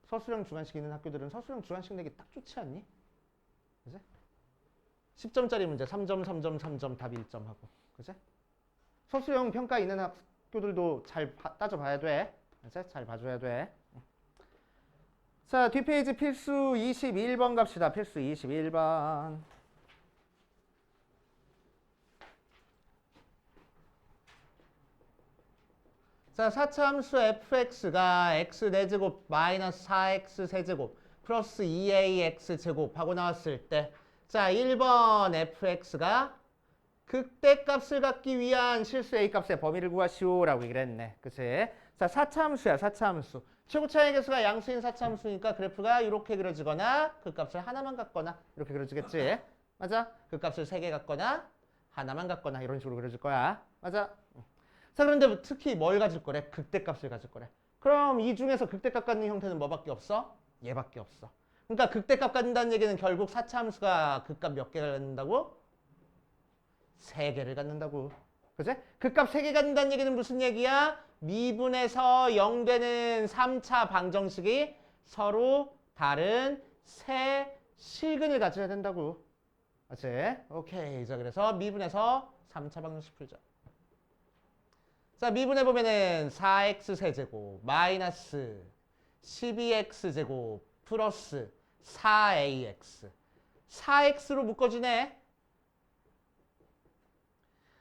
서술형 주관식 있는 학교들은 서술형 주관식 내기 딱 좋지 않니? 그치? 10점짜리 문제 3점, 3점, 3점 답 1점 하고. 그치? 서술형 평가 있는 학교들도 잘 따져봐야 돼. 그치? 잘 봐줘야 돼. 자, 뒷페이지 필수 21번 갑시다. 필수 21번. 자, 4차 함수 fx가 x 4제곱 마이너스 4x 세제곱 플러스 2ax 제곱 하고 나왔을 때 자, 1번 fx가 극대값을 갖기 위한 실수 a값의 범위를 구하시오 라고 얘기를 했네. 그치? 자, 4차 함수야. 4차 함수. 최고차의 개수가 양수인 4차 함수니까 그래프가 이렇게 그려지거나 그 값을 하나만 갖거나 이렇게 그려지겠지? 맞아? 그 값을 3개 갖거나 하나만 갖거나 이런 식으로 그려질 거야. 맞아? 자, 그런데 특히 뭘 가질 거래? 극대값을 가질 거래. 그럼 이 중에서 극대값 갖는 형태는 뭐밖에 없어? 얘밖에 없어. 그러니까 극대값 갖는다는 얘기는 결국 4차 함수가 극값 몇 개를 갖는다고? 3개를 갖는다고. 그치? 극값 3개 갖는다는 얘기는 무슨 얘기야? 미분에서 0 되는 3차 방정식이 서로 다른 세 실근을 가져야 된다고. 맞지? 오케이. 자, 그래서 미분에서 3차 방정식 풀자. 자, 미분해 보면은 4x 세제곱 마이너스 12x 제곱 플러스 4ax 4x로 묶어지네.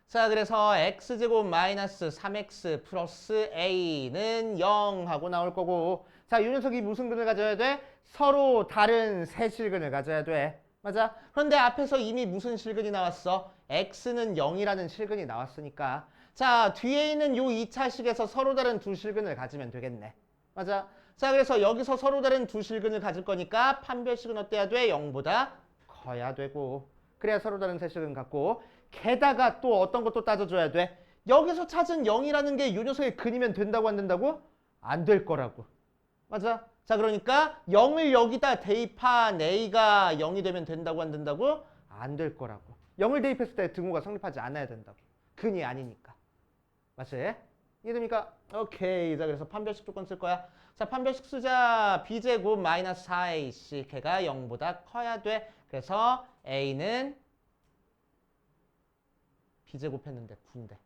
자, 그래서 x제곱 마이너스 3x 플러스 a는 0 하고 나올 거고 자, 이 녀석이 무슨 근을 가져야 돼? 서로 다른 세 실근을 가져야 돼. 맞아? 그런데 앞에서 이미 무슨 실근이 나왔어? x는 0이라는 실근이 나왔으니까 자, 뒤에 있는 요 2차식에서 서로 다른 두 실근을 가지면 되겠네. 맞아? 자, 그래서 여기서 서로 다른 두 실근을 가질 거니까 판별식은 어때야 돼? 0보다 커야 되고 그래야 서로 다른 세 실근 갖고 게다가 또 어떤 것도 따져줘야 돼. 여기서 찾은 0이라는 게 이 녀석의 근이면 된다고 안 된다고? 안 될 거라고. 맞아? 자, 그러니까 0을 여기다 대입한 a가 0이 되면 된다고 안 된다고? 안 될 거라고. 0을 대입했을 때 등호가 성립하지 않아야 된다고. 근이 아니니까. 맞지? 이해됩니까? 오케이. 자, 그래서 판별식 조건 쓸 거야. 자, 판별식 쓰자. b제곱 마이너스 4ac 걔가 0보다 커야 돼. 그래서 a는 b제곱 했는데 9인데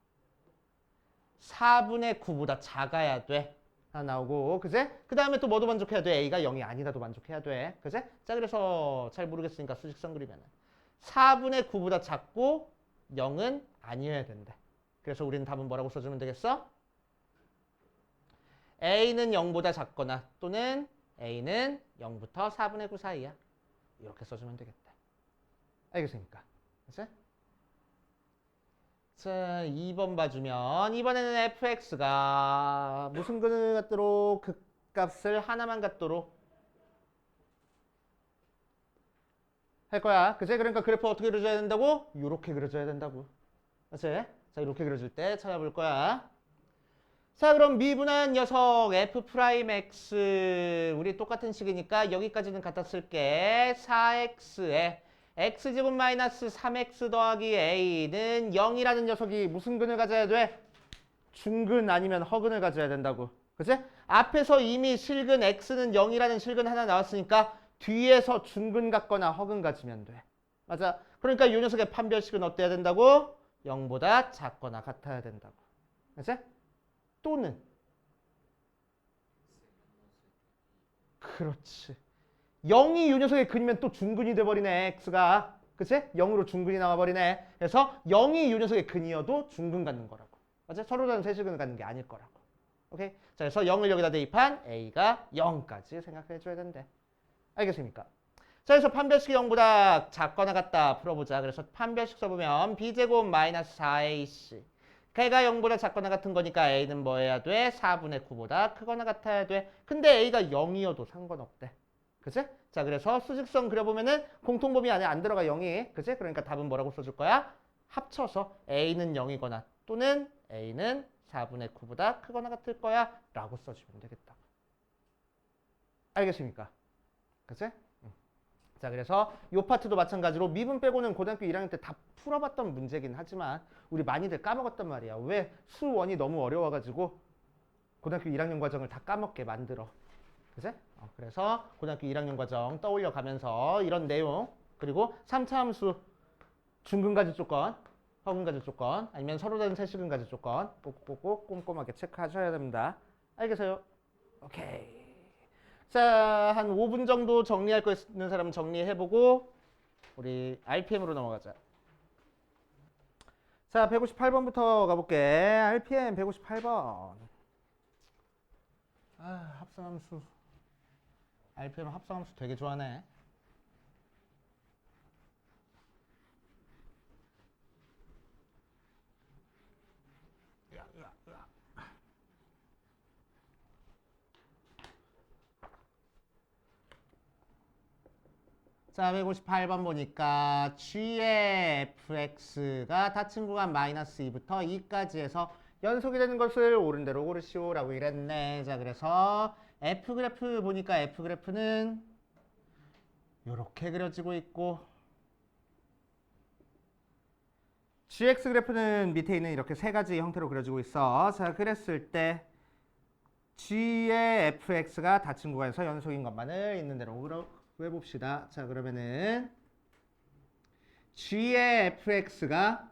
4분의 9보다 작아야 돼. 하나 나오고 그제? 그 다음에 또 뭐도 만족해야 돼? a가 0이 아니라도 만족해야 돼. 그제? 자, 그래서 잘 모르겠으니까 수직선 그리면은 4분의 9보다 작고 0은 아니어야 된대. 그래서 우리는 답은 뭐라고 써주면 되겠어? a는 0보다 작거나 또는 a는 0부터 4분의 9 사이야. 이렇게 써주면 되겠다. 알겠습니까? 그치? 자, 2번 봐주면 이번에는 fx가 무슨 근을 갖도록 극값을 하나만 갖도록 할 거야. 그치? 그러니까 그래프 어떻게 그려줘야 된다고? 이렇게 그려줘야 된다고. 그치? 자, 이렇게 그려줄 때 찾아볼 거야. 자, 그럼 미분한 녀석 f'x 우리 똑같은 식이니까 여기까지는 갖다 쓸게. 4x에 x제곱 마이너스 3x 더하기 a는 0이라는 녀석이 무슨 근을 가져야 돼? 중근 아니면 허근을 가져야 된다고. 그치? 앞에서 이미 실근 x는 0이라는 실근 하나 나왔으니까 뒤에서 중근 같거나 허근 가지면 돼. 맞아. 그러니까 이 녀석의 판별식은 어때야 된다고? 0보다 작거나 같아야 된다고. 맞아? 또는 그렇지. 0이 이 녀석의 근이면 또 중근이 돼버리네. x가. 그치? 0으로 중근이 나와버리네. 그래서 0이 이 녀석의 근이어도 중근 갖는 거라고. 맞아? 서로 다른 세식근 갖는 게 아닐 거라고. 오케이? 자, 그래서 0을 여기다 대입한 a가 0까지 생각해줘야 된대. 알겠습니까? 자, 그래서 판별식이 0보다 작거나 같다 풀어보자. 그래서 판별식 써보면 b제곱 마이너스 4ac. 걔가 0보다 작거나 같은 거니까 a는 뭐 해야 돼? 4분의 9보다 크거나 같아야 돼. 근데 a가 0이어도 상관없대. 그치? 자, 그래서 수직선 그려보면은 공통범위 안에 안 들어가 0이. 그치? 그러니까 답은 뭐라고 써줄 거야? 합쳐서 a는 0이거나 또는 a는 4분의 9보다 크거나 같을 거야 라고 써주면 되겠다. 알겠습니까? 그치? 자, 그래서 이 파트도 마찬가지로 미분 빼고는 고등학교 1학년 때 다 풀어봤던 문제긴 하지만 우리 많이들 까먹었단 말이야. 왜? 수원이 너무 어려워가지고 고등학교 1학년 과정을 다 까먹게 만들어. 그치? 그래서 고등학교 1학년 과정 떠올려 가면서 이런 내용 그리고 3차 함수 중근가지 조건, 허근가지 조건 아니면 서로 다른 세시근가지 조건 꼭꼭꼭 꼼꼼하게 체크하셔야 됩니다. 알겠어요? 오케이. 자, 한 5분 정도 정리할 거 있는 사람은 정리해보고 우리 RPM으로 넘어가자. 자, 158번부터 가볼게. RPM 158번. 합성함수. RPM 합성함수 되게 좋아하네. 자, 158번 보니까 G의 fx가 닫힌 구간 마이너스 2부터 2까지 해서 연속이 되는 것을 오른대로 고르시오 라고 이랬네. 자, 그래서 F그래프 보니까 F그래프는 이렇게 그려지고 있고 GX 그래프는 밑에 있는 이렇게 세 가지 형태로 그려지고 있어. 자, 그랬을 때 G의 fx가 닫힌 구간에서 연속인 것만을 있는 대로 해봅시다. 자, 그러면은 G의 fx가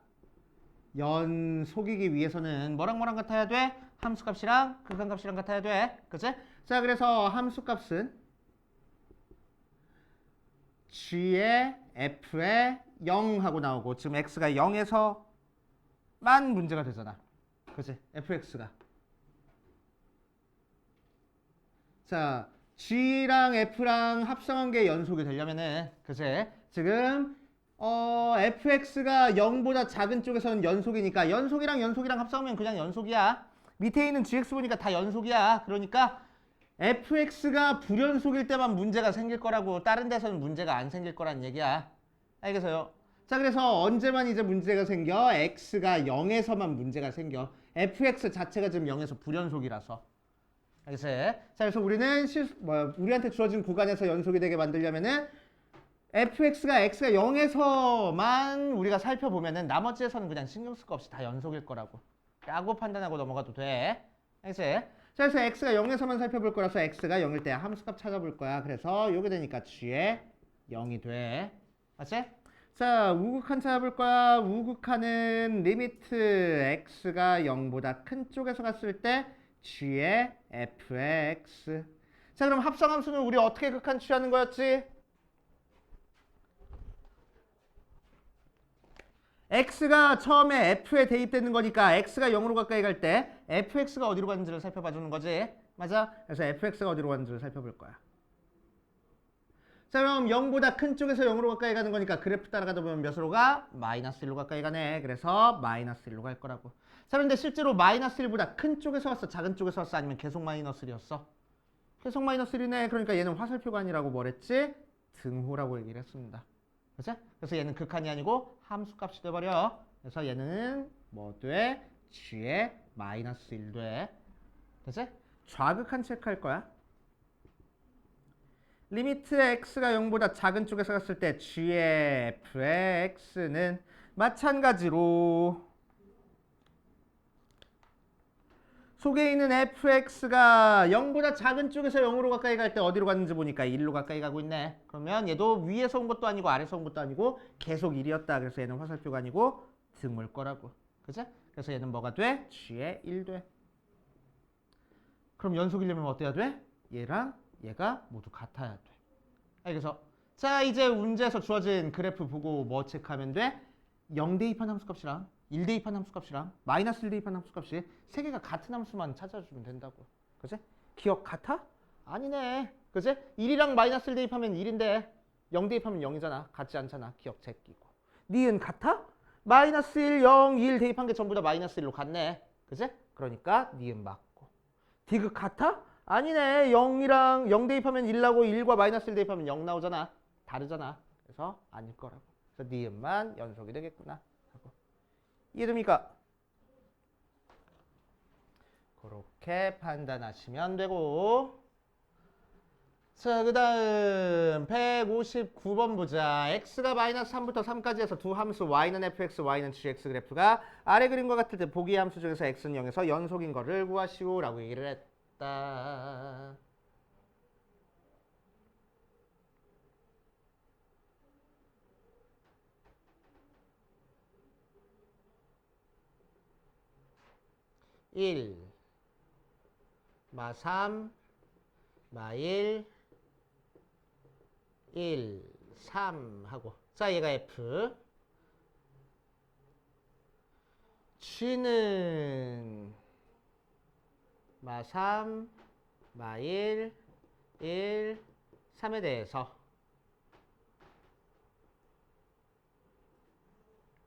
연속이기 위해서는 뭐랑 같아야 돼? 함수값이랑 극한값이랑 같아야 돼. 그치? 자, 그래서 함수값은 G의 f에 0하고 나오고 지금 x가 0에서만 문제가 되잖아. 그치? fx가. 자, G랑 F랑 합성한 게 연속이 되려면은, 그치? 지금, fx가 0보다 작은 쪽에서는 연속이니까, 연속이랑 합성하면 그냥 연속이야. 밑에 있는 gx 보니까 다 연속이야. 그러니까, fx가 불연속일 때만 문제가 생길 거라고, 다른 데서는 문제가 안 생길 거란 얘기야. 알겠어요? 자, 그래서 언제만 이제 문제가 생겨? x가 0에서만 문제가 생겨. fx 자체가 지금 0에서 불연속이라서. 알겠어요? 자, 그래서 우리는 우리한테 주어진 구간에서 연속이 되게 만들려면은 fx가 x가 0에서만 우리가 살펴보면은 나머지에서는 그냥 신경 쓸 거 없이 다 연속일 거라고 라고 판단하고 넘어가도 돼. 알겠어요? 자, 그래서 x가 0에서만 살펴볼 거라서 x가 0일 때 함수값 찾아볼 거야. 그래서 요게 되니까 g에 0이 돼. 맞지? 자, 우극한 찾아볼 거야. 우극한은 리미트 x가 0보다 큰 쪽에서 갔을 때 g의 fx. 자, 그럼 합성함수는 우리 어떻게 극한 취하는 거였지? x가 처음에 f에 대입되는 거니까 x가 0으로 가까이 갈 때 fx가 어디로 가는지를 살펴봐 주는 거지. 맞아? 그래서 fx가 어디로 가는지를 살펴볼 거야. 자, 그럼 0보다 큰 쪽에서 0으로 가까이 가는 거니까 그래프 따라가다 보면 몇으로 가? 마이너스 1로 가까이 가네. 그래서 마이너스 1로 갈 거라고. 자, 그런데 실제로 마이너스 1보다 큰 쪽에서 왔어? 작은 쪽에서 왔어? 아니면 계속 마이너스 1이었어? 계속 마이너스 1이네. 그러니까 얘는 화살표가 아니라고 뭐랬지? 등호라고 얘기를 했습니다. 그치? 그래서 얘는 극한이 아니고 함수값이 돼버려. 그래서 얘는 뭐 돼? g에 마이너스 1 돼. 그치? 좌극한 체크할 거야. 리미트 x가 0보다 작은 쪽에서 갔을 때 g의 fx는 마찬가지로 속에 있는 fx가 0보다 작은 쪽에서 0으로 가까이 갈 때 어디로 갔는지 보니까 1로 가까이 가고 있네. 그러면 얘도 위에서 온 것도 아니고 아래서 온 것도 아니고 계속 1이었다. 그래서 얘는 화살표가 아니고 드물 거라고. 그치? 그래서 얘는 뭐가 돼? g의 1 돼. 그럼 연속이려면 어때야 돼? 얘랑 얘가 모두 같아야 돼. 그래서 자 이제 문제에서 주어진 그래프 보고 뭐 체크하면 돼? 0 대입한 함수값이랑 1 대입한 함수값이랑 마이너스 1 대입한 함수값이 세 개가 같은 함수만 찾아주면 된다고. 그치? 기억 같아? 아니네. 그치? 1이랑 마이너스 1 대입하면 1인데 0 대입하면 0이잖아. 같지 않잖아. 기억 제끼고. 니은 같아? 마이너스 1, 0, 1 대입한 게 전부 다 마이너스 1로 같네. 그치? 그러니까 니은 맞고. 디귿 같아? 아니네. 0이랑 0 대입하면 1 나고 1과 마이너스 1 대입하면 0 나오잖아. 다르잖아. 그래서 아닐 거라고. 그래서 니은만 연속이 되겠구나. 하고. 이해됩니까? 그렇게 판단하시면 되고. 자, 그 다음 159번 보자. x가 마이너스 3부터 3까지 해서 두 함수 y는 fx, y는 gx 그래프가 아래 그림과 같을 때 보기 함수 중에서 x는 0에서 연속인 거를 구하시오 라고 얘기를 했다. 일 마 3 마 1 1 3 하고 자 얘가 F G는 마 3 마 1 1 3에 대해서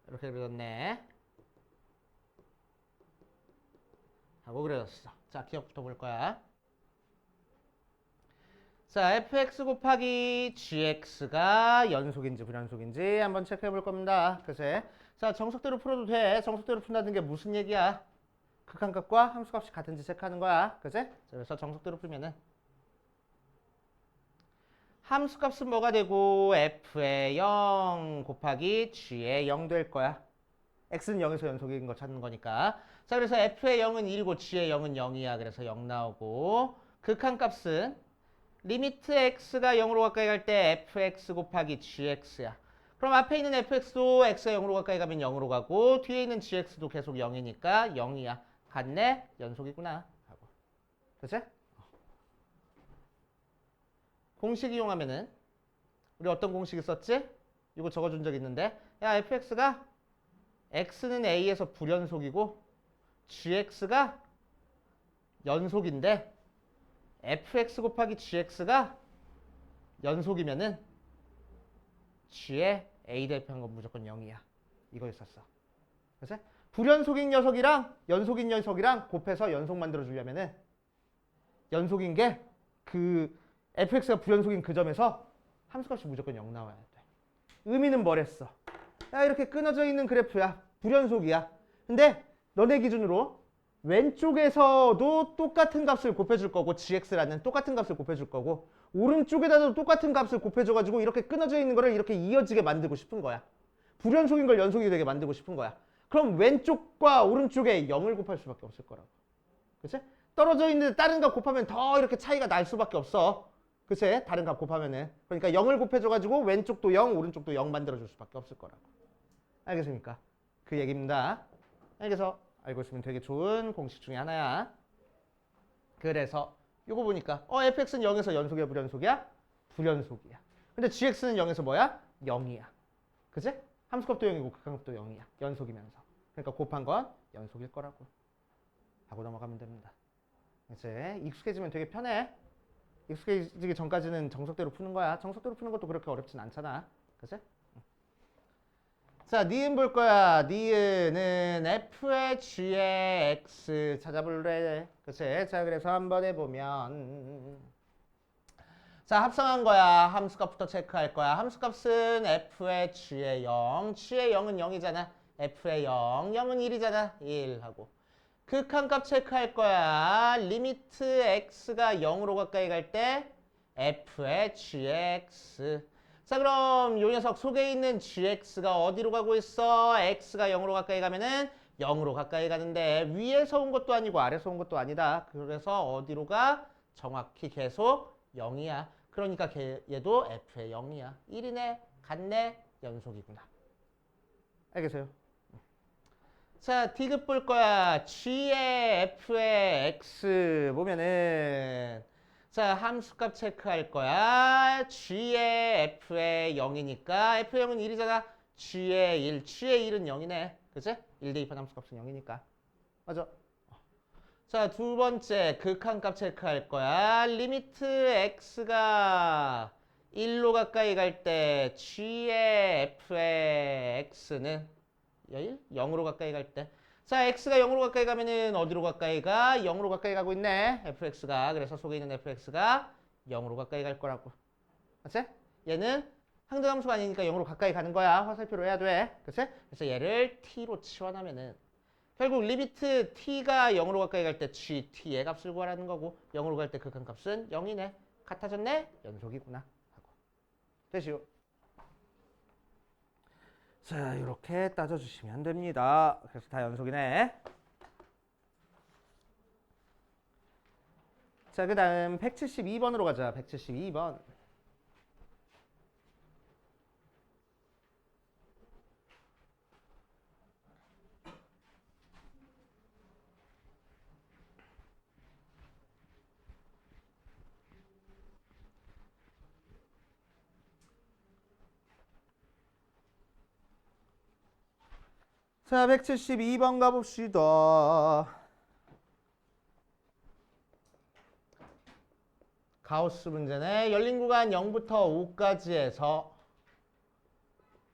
이렇게 그렸네 하고 그려졌어. 자, 기억부터 볼 거야. 자, fx 곱하기 gx가 연속인지 불연속인지 한번 체크해 볼 겁니다. 그치? 자, 정석대로 풀어도 돼. 정석대로 푼다는 게 무슨 얘기야? 극한값과 함수값이 같은지 체크하는 거야. 그치? 자, 그래서 정석대로 풀면은 함수값은 뭐가 되고 f의 0 곱하기 g의 0 될 거야. x는 0에서 연속인 거 찾는 거니까. 자, 그래서 f의 0은 1이고 g의 0은 0이야. 그래서 0 나오고 극한값은 리미트 x가 0으로 가까이 갈 때 fx 곱하기 gx야. 그럼 앞에 있는 fx도 x가 0으로 가까이 가면 0으로 가고 뒤에 있는 gx도 계속 0이니까 0이야. 같네? 연속이구나. 하고. 그치? 공식 이용하면은 우리 어떤 공식을 썼지? 이거 적어준 적 있는데 야 fx가 x는 a에서 불연속이고 gx가 연속인데 fx 곱하기 gx가 연속이면은 g에 a 대입한 건 무조건 0이야. 이거 있었어. 그래서 불연속인 녀석이랑 연속인 녀석이랑 곱해서 연속 만들어 주려면은 연속인 게 그 fx가 불연속인 그 점에서 함수값이 무조건 0 나와야 돼. 의미는 뭐랬어? 야 이렇게 끊어져 있는 그래프야. 불연속이야. 근데 너네 기준으로 왼쪽에서도 똑같은 값을 곱해줄 거고 gx라는 똑같은 값을 곱해줄 거고 오른쪽에다도 똑같은 값을 곱해줘가지고 이렇게 끊어져 있는 거를 이렇게 이어지게 만들고 싶은 거야. 불연속인 걸 연속이 되게 만들고 싶은 거야. 그럼 왼쪽과 오른쪽에 0을 곱할 수밖에 없을 거라고. 그치? 떨어져 있는데 다른 값 곱하면 더 이렇게 차이가 날 수밖에 없어. 그치? 다른 값 곱하면은. 그러니까 0을 곱해줘가지고 왼쪽도 0, 오른쪽도 0 만들어줄 수밖에 없을 거라고. 알겠습니까? 그 얘기입니다. 그래서 알고 있으면 되게 좋은 공식 중에 하나야. 그래서 이거 보니까 fx는 0에서 연속이야 불연속이야? 불연속이야. 근데 gx는 0에서 뭐야? 0이야. 그치? 함수값도 0이고 극한값도 0이야. 연속이면서. 그러니까 곱한 건 연속일 거라고. 하고 넘어가면 됩니다. 이제 익숙해지면 되게 편해. 익숙해지기 전까지는 정석대로 푸는 거야. 정석대로 푸는 것도 그렇게 어렵진 않잖아. 그치? 자, 니은 볼 거야. 니은은 f의 g의 x 찾아볼래. 그치? 자, 그래서 한번 해보면 자, 합성한 거야. 함수값부터 체크할 거야. 함수값은 f의 g의 0. g의 0은 0이잖아. f의 0. 0은 1이잖아. 1 하고. 극한값 체크할 거야. 리미트 x가 0으로 가까이 갈 때 f의 gx. 자, 그럼 이 녀석 속에 있는 gx가 어디로 가고 있어? x가 0으로 가까이 가면은 0으로 가까이 가는데 위에서 온 것도 아니고 아래서 온 것도 아니다. 그래서 어디로 가? 정확히 계속 0이야. 그러니까 얘도 f의 0이야. 1이네, 같네, 연속이구나. 알겠어요? 자, D급 볼 거야. G의 F의 X 보면은 자, 함수값 체크할 거야. G의 F의 0이니까 F의 0은 1이잖아. G의 1, G의 1은 0이네. 그치? 1 대입한 함수값은 0이니까. 맞아. 자, 두 번째 극한값 체크할 거야. 리미트 X가 1로 가까이 갈 때 G의 F의 X는 0으로 가까이 갈 때. 자, x가 0으로 가까이 가면은 어디로 가까이 가? 0으로 가까이 가고 있네. fx가. 그래서 속에 있는 fx가 0으로 가까이 갈 거라고. 맞지? 얘는 항등함수가 아니니까 0으로 가까이 가는 거야. 화살표로 해야 돼. 그치? 그래서 얘를 t로 치환하면은 결국 리미트 t가 0으로 가까이 갈 때 gt의 값을 구하라는 거고 0으로 갈 때 극한값은 0이네. 같아졌네? 연속이구나. 하고. 되시오. 자, 이렇게 따져주시면 됩니다. 그래서 다 연속이네. 자, 그 다음 172번으로 가자. 172번. 자, 172번 가봅시다. 가우스 문제네. 열린 구간 0부터 5까지에서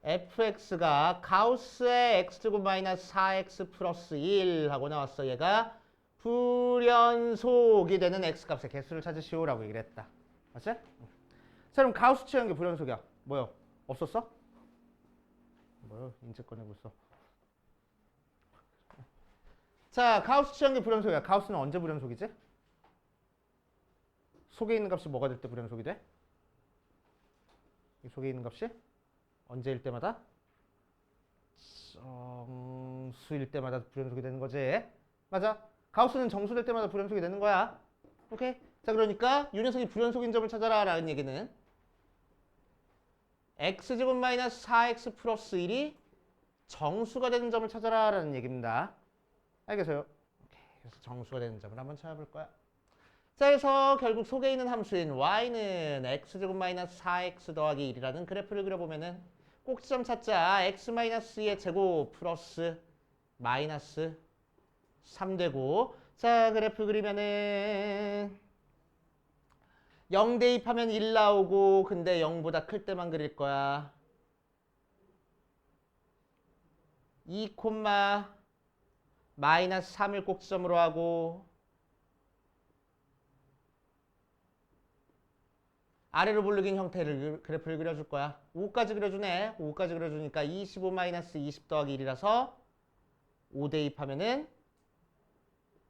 fx가 가우스의 x제곱 마이너스 4x 플러스 1 하고 나왔어. 얘가 불연속이 되는 x값의 개수를 찾으시오라고 얘기를 했다. 맞지? 자, 그럼 가우스 취한 게 불연속이야. 뭐요? 없었어? 뭐요? 인제 꺼내고 있어. 자, 가우스 취한 게 불연속이야. 가우스는 언제 불연속이지? 속에 있는 값이 뭐가 될 때 불연속이 돼? 이 속에 있는 값이 언제일 때마다? 정수일 때마다 불연속이 되는 거지. 맞아. 가우스는 정수될 때마다 불연속이 되는 거야. 오케이. 자, 그러니까 이 녀석이 불연속인 점을 찾아라 라는 얘기는 x제곱 마이너스 4x 플러스 1이 정수가 되는 점을 찾아라 라는 얘기입니다. 알겠어요? 오케이. 그래서 정수가 되는 점을 한번 찾아볼 거야. 자, 그래서 결국 속에 있는 함수인 y는 x제곱 마이너스 4x 더하기 1이라는 그래프를 그려보면은 꼭지점 찾자. x 마이너스 2의 제곱 플러스 마이너스 3 되고, 자, 그래프 그리면은 0 대입하면 1 나오고, 근데 0보다 클 때만 그릴 거야. 2, 마이너스 3을 꼭지점으로 하고 아래로 불르긴 형태를 그래프를 그려줄 거야. 5까지 그려주네. 5까지 그려주니까 25 마이너스 20 더하기 1이라서 5 대입하면은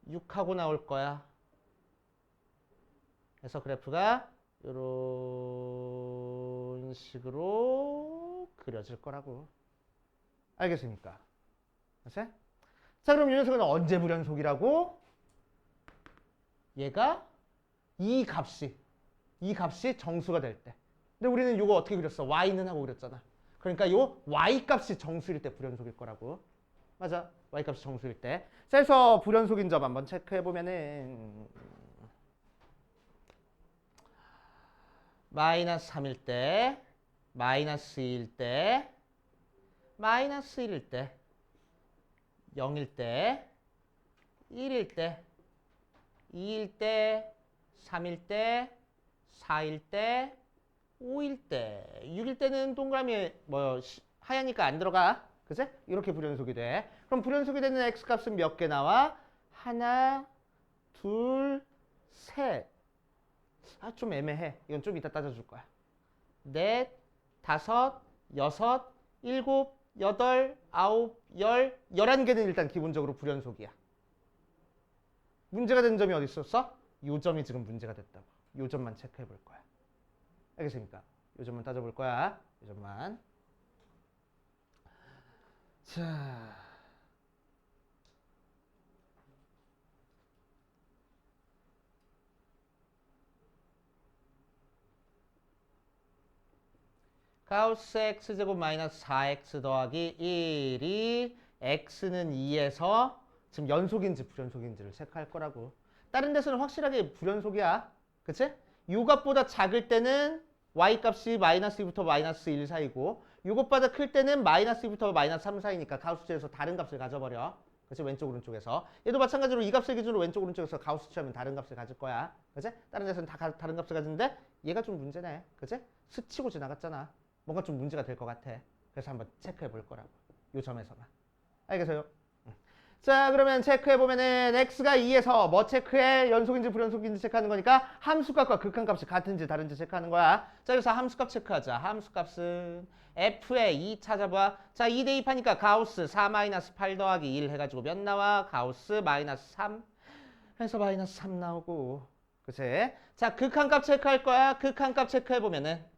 6하고 나올 거야. 그래서 그래프가 이런 식으로 그려질 거라고. 알겠습니까? 자, 그럼 이 녀석은 언제 불연속이라고? 얘가 이 값이 정수가 될 때. 근데 우리는 이거 어떻게 그렸어? y는 하고 그렸잖아. 그러니까 요 y 값이 정수일 때 불연속일 거라고. 맞아. y 값이 정수일 때. 그래서 불연속인 점 한번 체크해 보면은 마이너스 3일 때, 마이너스 2일 때, 마이너스 1일 때, 0일 때, 1일 때, 2일 때, 3일 때, 4일 때, 5일 때, 6일 때는 동그라미 뭐 하얘니까 안 들어가. 그치? 이렇게 불연속이 돼. 그럼 불연속이 되는 x값은 몇 개 나와? 하나, 둘, 셋. 아, 좀 애매해. 이건 좀 이따 따져줄 거야. 넷, 다섯, 여섯, 일곱, 여덟, 아홉, 11개는 일단 기본적으로 불연속이야. 문제가 된 점이 어디 있었어? 요 점이 지금 문제가 됐다고. 요 점만 체크해 볼 거야. 알겠습니까? 요 점만 따져볼 거야. 요 점만. 자, 가우스 x제곱 마이너스 4x 더하기 1이 x는 2에서 지금 연속인지 불연속인지를 체크할 거라고. 다른 데서는 확실하게 불연속이야. 그치? 요 값보다 작을 때는 y 값이 마이너스 2부터 마이너스 1 사이고 요것보다 클 때는 마이너스 2부터 마이너스 3 사이니까 가우스에서 다른 값을 가져버려. 그치? 왼쪽 오른쪽에서. 얘도 마찬가지로 이 값을 기준으로 왼쪽 오른쪽에서 가우스 취하면 다른 값을 가질 거야. 그치? 다른 데서는 다 다른 값을 가지는데 얘가 좀 문제네. 그치? 스치고 지나갔잖아. 뭔가 좀 문제가 될 것 같아. 그래서 한번 체크해 볼 거라고. 요 점에서만. 알겠어요? 자, 그러면 체크해보면은 x가 2에서 뭐 체크해? 연속인지 불연속인지 체크하는 거니까 함수값과 극한값이 같은지 다른지 체크하는 거야. 자, 그래서 함수값 체크하자. 함수값은 f의 2 찾아봐. 자, 2 대입하니까 가우스 4-8 더하기 1 해가지고 몇 나와? 가우스 마이너스 3 해서 마이너스 3 나오고. 그치? 자, 극한값 체크할 거야. 극한값 체크해보면은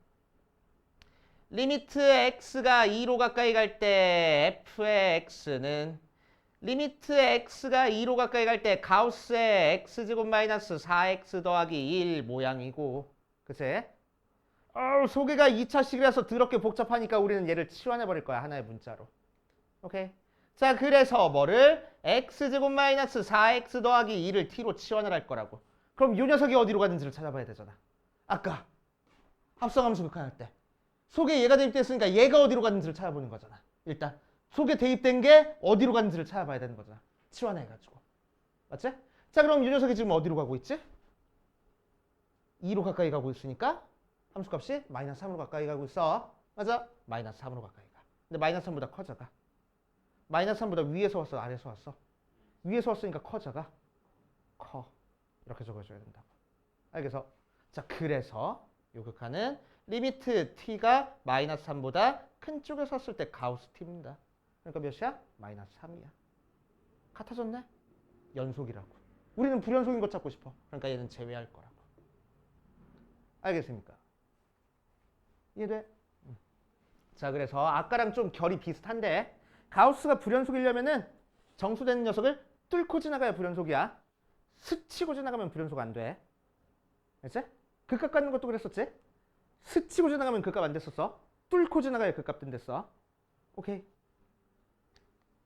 리미트 x가 2로 가까이 갈 때 f의 x는 리미트 x가 2로 가까이 갈 때 가우스의 x제곱 마이너스 4x 더하기 1 모양이고. 그치? 소개가 2차식이라서 더럽게 복잡하니까 우리는 얘를 치환해버릴 거야. 하나의 문자로. 오케이? 자, 그래서 뭐를? x제곱 마이너스 4x 더하기 2를 t로 치환을 할 거라고. 그럼 이 녀석이 어디로 가는지를 찾아봐야 되잖아. 아까 합성함수 극한할 때. 속에 얘가 대입됐으니까 얘가 어디로 가는지를 찾아보는 거잖아. 일단 속에 대입된 게 어디로 가는지를 찾아봐야 되는 거잖아. 치환해가지고. 맞지? 자, 그럼 이 녀석이 지금 어디로 가고 있지? 2로 가까이 가고 있으니까 함수값이 마이너스 3으로 가까이 가고 있어. 맞아? 마이너스 3으로 가까이 가. 근데 마이너스 3보다 커져가. 마이너스 3보다 위에서 왔어? 아래에서 왔어? 위에서 왔으니까 커져가. 커. 이렇게 적어줘야 된다고. 알겠어? 자, 그래서 요 극한은 리미트 t가 마이너스 3보다 큰 쪽에서 왔을 때 가우스 t입니다. 그러니까 몇이야? 마이너스 3이야. 같아졌네? 연속이라고. 우리는 불연속인 것 찾고 싶어. 그러니까 얘는 제외할 거라고. 알겠습니까? 이해돼? 자, 그래서 아까랑 좀 결이 비슷한데 가우스가 불연속이려면은 정수되는 녀석을 뚫고 지나가야 불연속이야. 스치고 지나가면 불연속 안 돼. 알지? 극값 갖는 것도 그랬었지? 스치고 지나가면 극값 안 됐었어. 뚫고 지나가야 극값 된댔어. 오케이.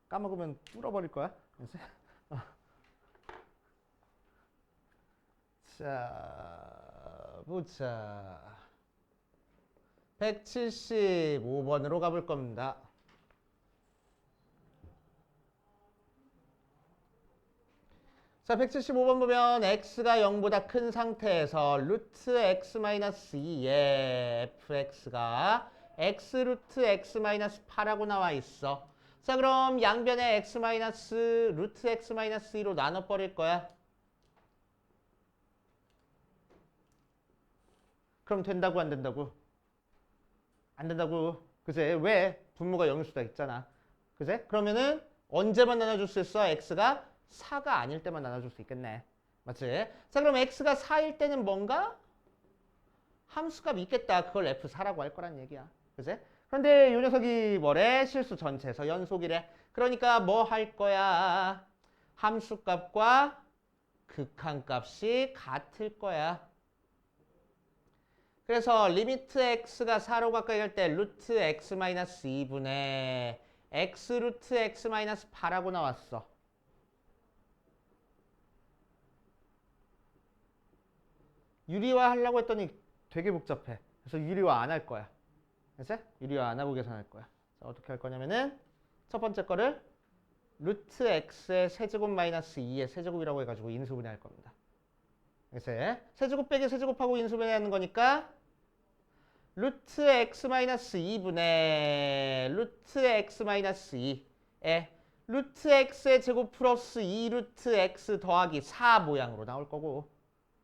까먹으면 뚫어버릴 거야. 알지? 자, 보자. 175번으로 가볼 겁니다. 자, 175번 보면 x가 0보다 큰 상태에서 루트 x-2에 fx가 x 루트 x-8하고 나와 있어. 자, 그럼 양변에 x- 루트 x-2로 나눠버릴 거야. 그럼 된다고 안 된다고? 안 된다고. 그제? 왜? 분모가 0일 수도 있잖아. 그제? 그러면은 언제만 나눠줄 수 있어? x가 4가 아닐 때만 나눠줄 수 있겠네. 맞지? 자, 그럼 x가 4일 때는 뭔가? 함수값 있겠다. 그걸 f4라고 할 거란 얘기야. 그지? 그런데 이 녀석이 뭐래? 실수 전체에서 연속이래. 그러니까 뭐 할 거야? 함수값과 극한값이 같을 거야. 그래서 리미트 x가 4로 가까이 갈 때 루트 x-2분의 x 루트 x-8하고 나왔어. 유리화 하려고 했더니 되게 복잡해. 그래서 유리화 안 할 거야. 알지? 유리화 안 하고 계산할 거야. 자, 어떻게 할 거냐면은 첫 번째 거를 루트 x의 세제곱 마이너스 2의 세제곱이라고 해가지고 인수분해할 겁니다. 그래서 세제곱 빼기 세제곱하고 인수분해하는 거니까 루트 x-2분의 루트 x-2에 루트 x의 제곱 플러스 2 루트 x 더하기 4 모양으로 나올 거고.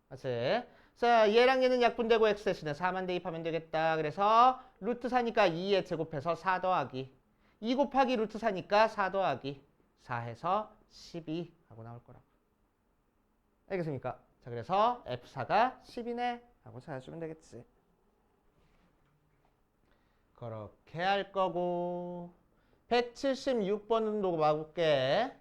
맞지? 자, 얘랑 얘는 약분되고 x 대신에 4만 대입하면 되겠다. 그래서 루트 4니까 2에 제곱해서 4 더하기 2 곱하기 루트 4니까 4 더하기 4 해서 12 하고 나올 거라고. 알겠습니까? 자, 그래서 F4가 10이네 하고 찾아주면 되겠지. 그렇게 할 거고 176번도 봐볼게.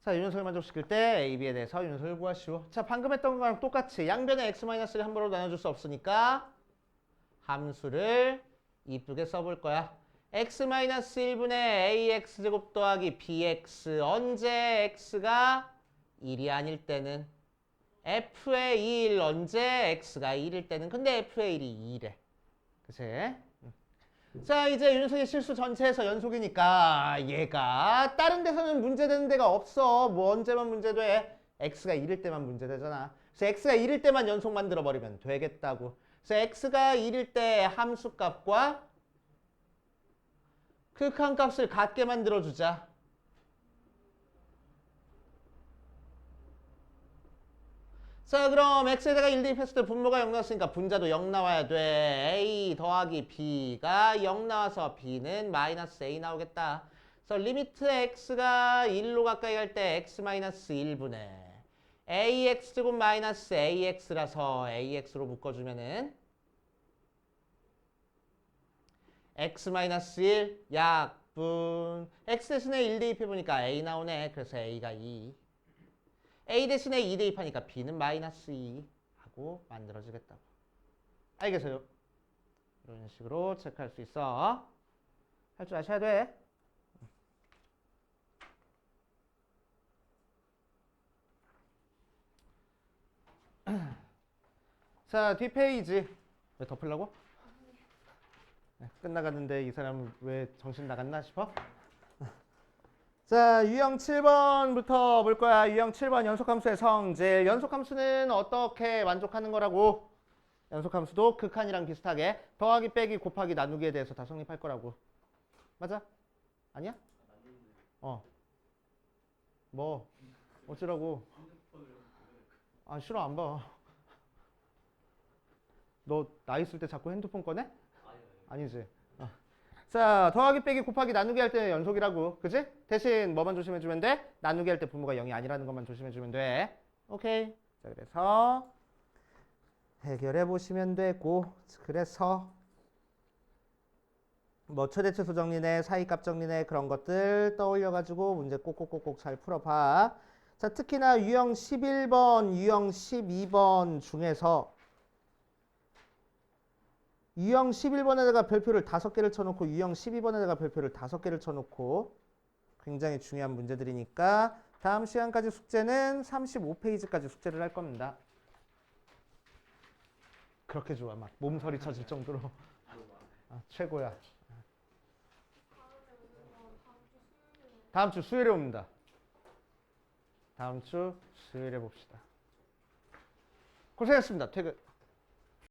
자, 윤석을 만족시킬 때 A, B에 대해서 윤석을 구하시오. 자, 방금 했던 거랑 똑같이 양변에 x-를 한 번으로 나눠줄 수 없으니까 함수를 이쁘게 써볼 거야. x-1분의 ax제곱 더하기 bx 언제 x가 1이 아닐 때는 f의 1 언제 x가 1일 때는 근데 f의 1이 2래. 그치? 자, 이제 윤석의 실수 전체에서 연속이니까 얘가 다른 데서는 문제되는 데가 없어. 뭐 언제만 문제돼? x가 1일 때만 문제되잖아. 그래서 x가 1일 때만 연속 만들어버리면 되겠다고. 그래서 x가 1일 때 함수값과 극한값을 같게 만들어주자. 자, 그럼 x에다가 1 대입했을 때 분모가 0 나왔으니까 분자도 0 나와야 돼. a 더하기 b가 0 나와서 b는 마이너스 a 나오겠다. 그래서 리미트 x가 1로 가까이 갈 때 x 마이너스 1분의 ax제곱 마이너스 ax라서 ax로 묶어주면은 x 마이너스 1 약분 x 대신에 1 대입해보니까 a 나오네. 그래서 a가 2. A 대신에 2 대입하니까 B는 마이너스 2 하고 만들어지겠다고. 알겠어요? 이런 식으로 체크할 수 있어. 할 줄 아셔야 돼. 자, 뒷페이지. 왜 덮으려고? 네, 끝나갔는데 이 사람 왜 정신 나갔나 싶어? 자, 유형 7번부터 볼 거야. 유형 7번 연속함수의 성질. 연속함수는 어떻게 만족하는 거라고? 연속함수도 극한이랑 비슷하게 더하기, 빼기, 곱하기, 나누기에 대해서 다 성립할 거라고. 맞아? 아니야? 뭐? 어쩌라고? 아, 싫어, 안 봐. 너 나 있을 때 자꾸 핸드폰 꺼내? 아니지. 자, 더하기, 빼기, 곱하기, 나누기 할 때 연속이라고. 그치? 대신 뭐만 조심해주면 돼? 나누기 할 때 분모가 0이 아니라는 것만 조심해주면 돼. 오케이. 자, 그래서 해결해 보시면 되고, 그래서 뭐 최대치수 정리네, 사이값 정리네 그런 것들 떠올려가지고 문제 꼭꼭꼭꼭 잘 풀어봐. 자, 특히나 유형 11번, 유형 12번 중에서 유형 11번에다가 별표를 5개를 쳐놓고 유형 12번에다가 별표를 5개를 쳐놓고 굉장히 중요한 문제들이니까 다음 시간까지 숙제는 35페이지까지 숙제를 할 겁니다. 그렇게 좋아. 막 몸서리 쳐질 정도로. 최고야. 다음 주 수요일에 옵니다. 다음 주 수요일에 봅시다. 고생했습니다. 퇴근.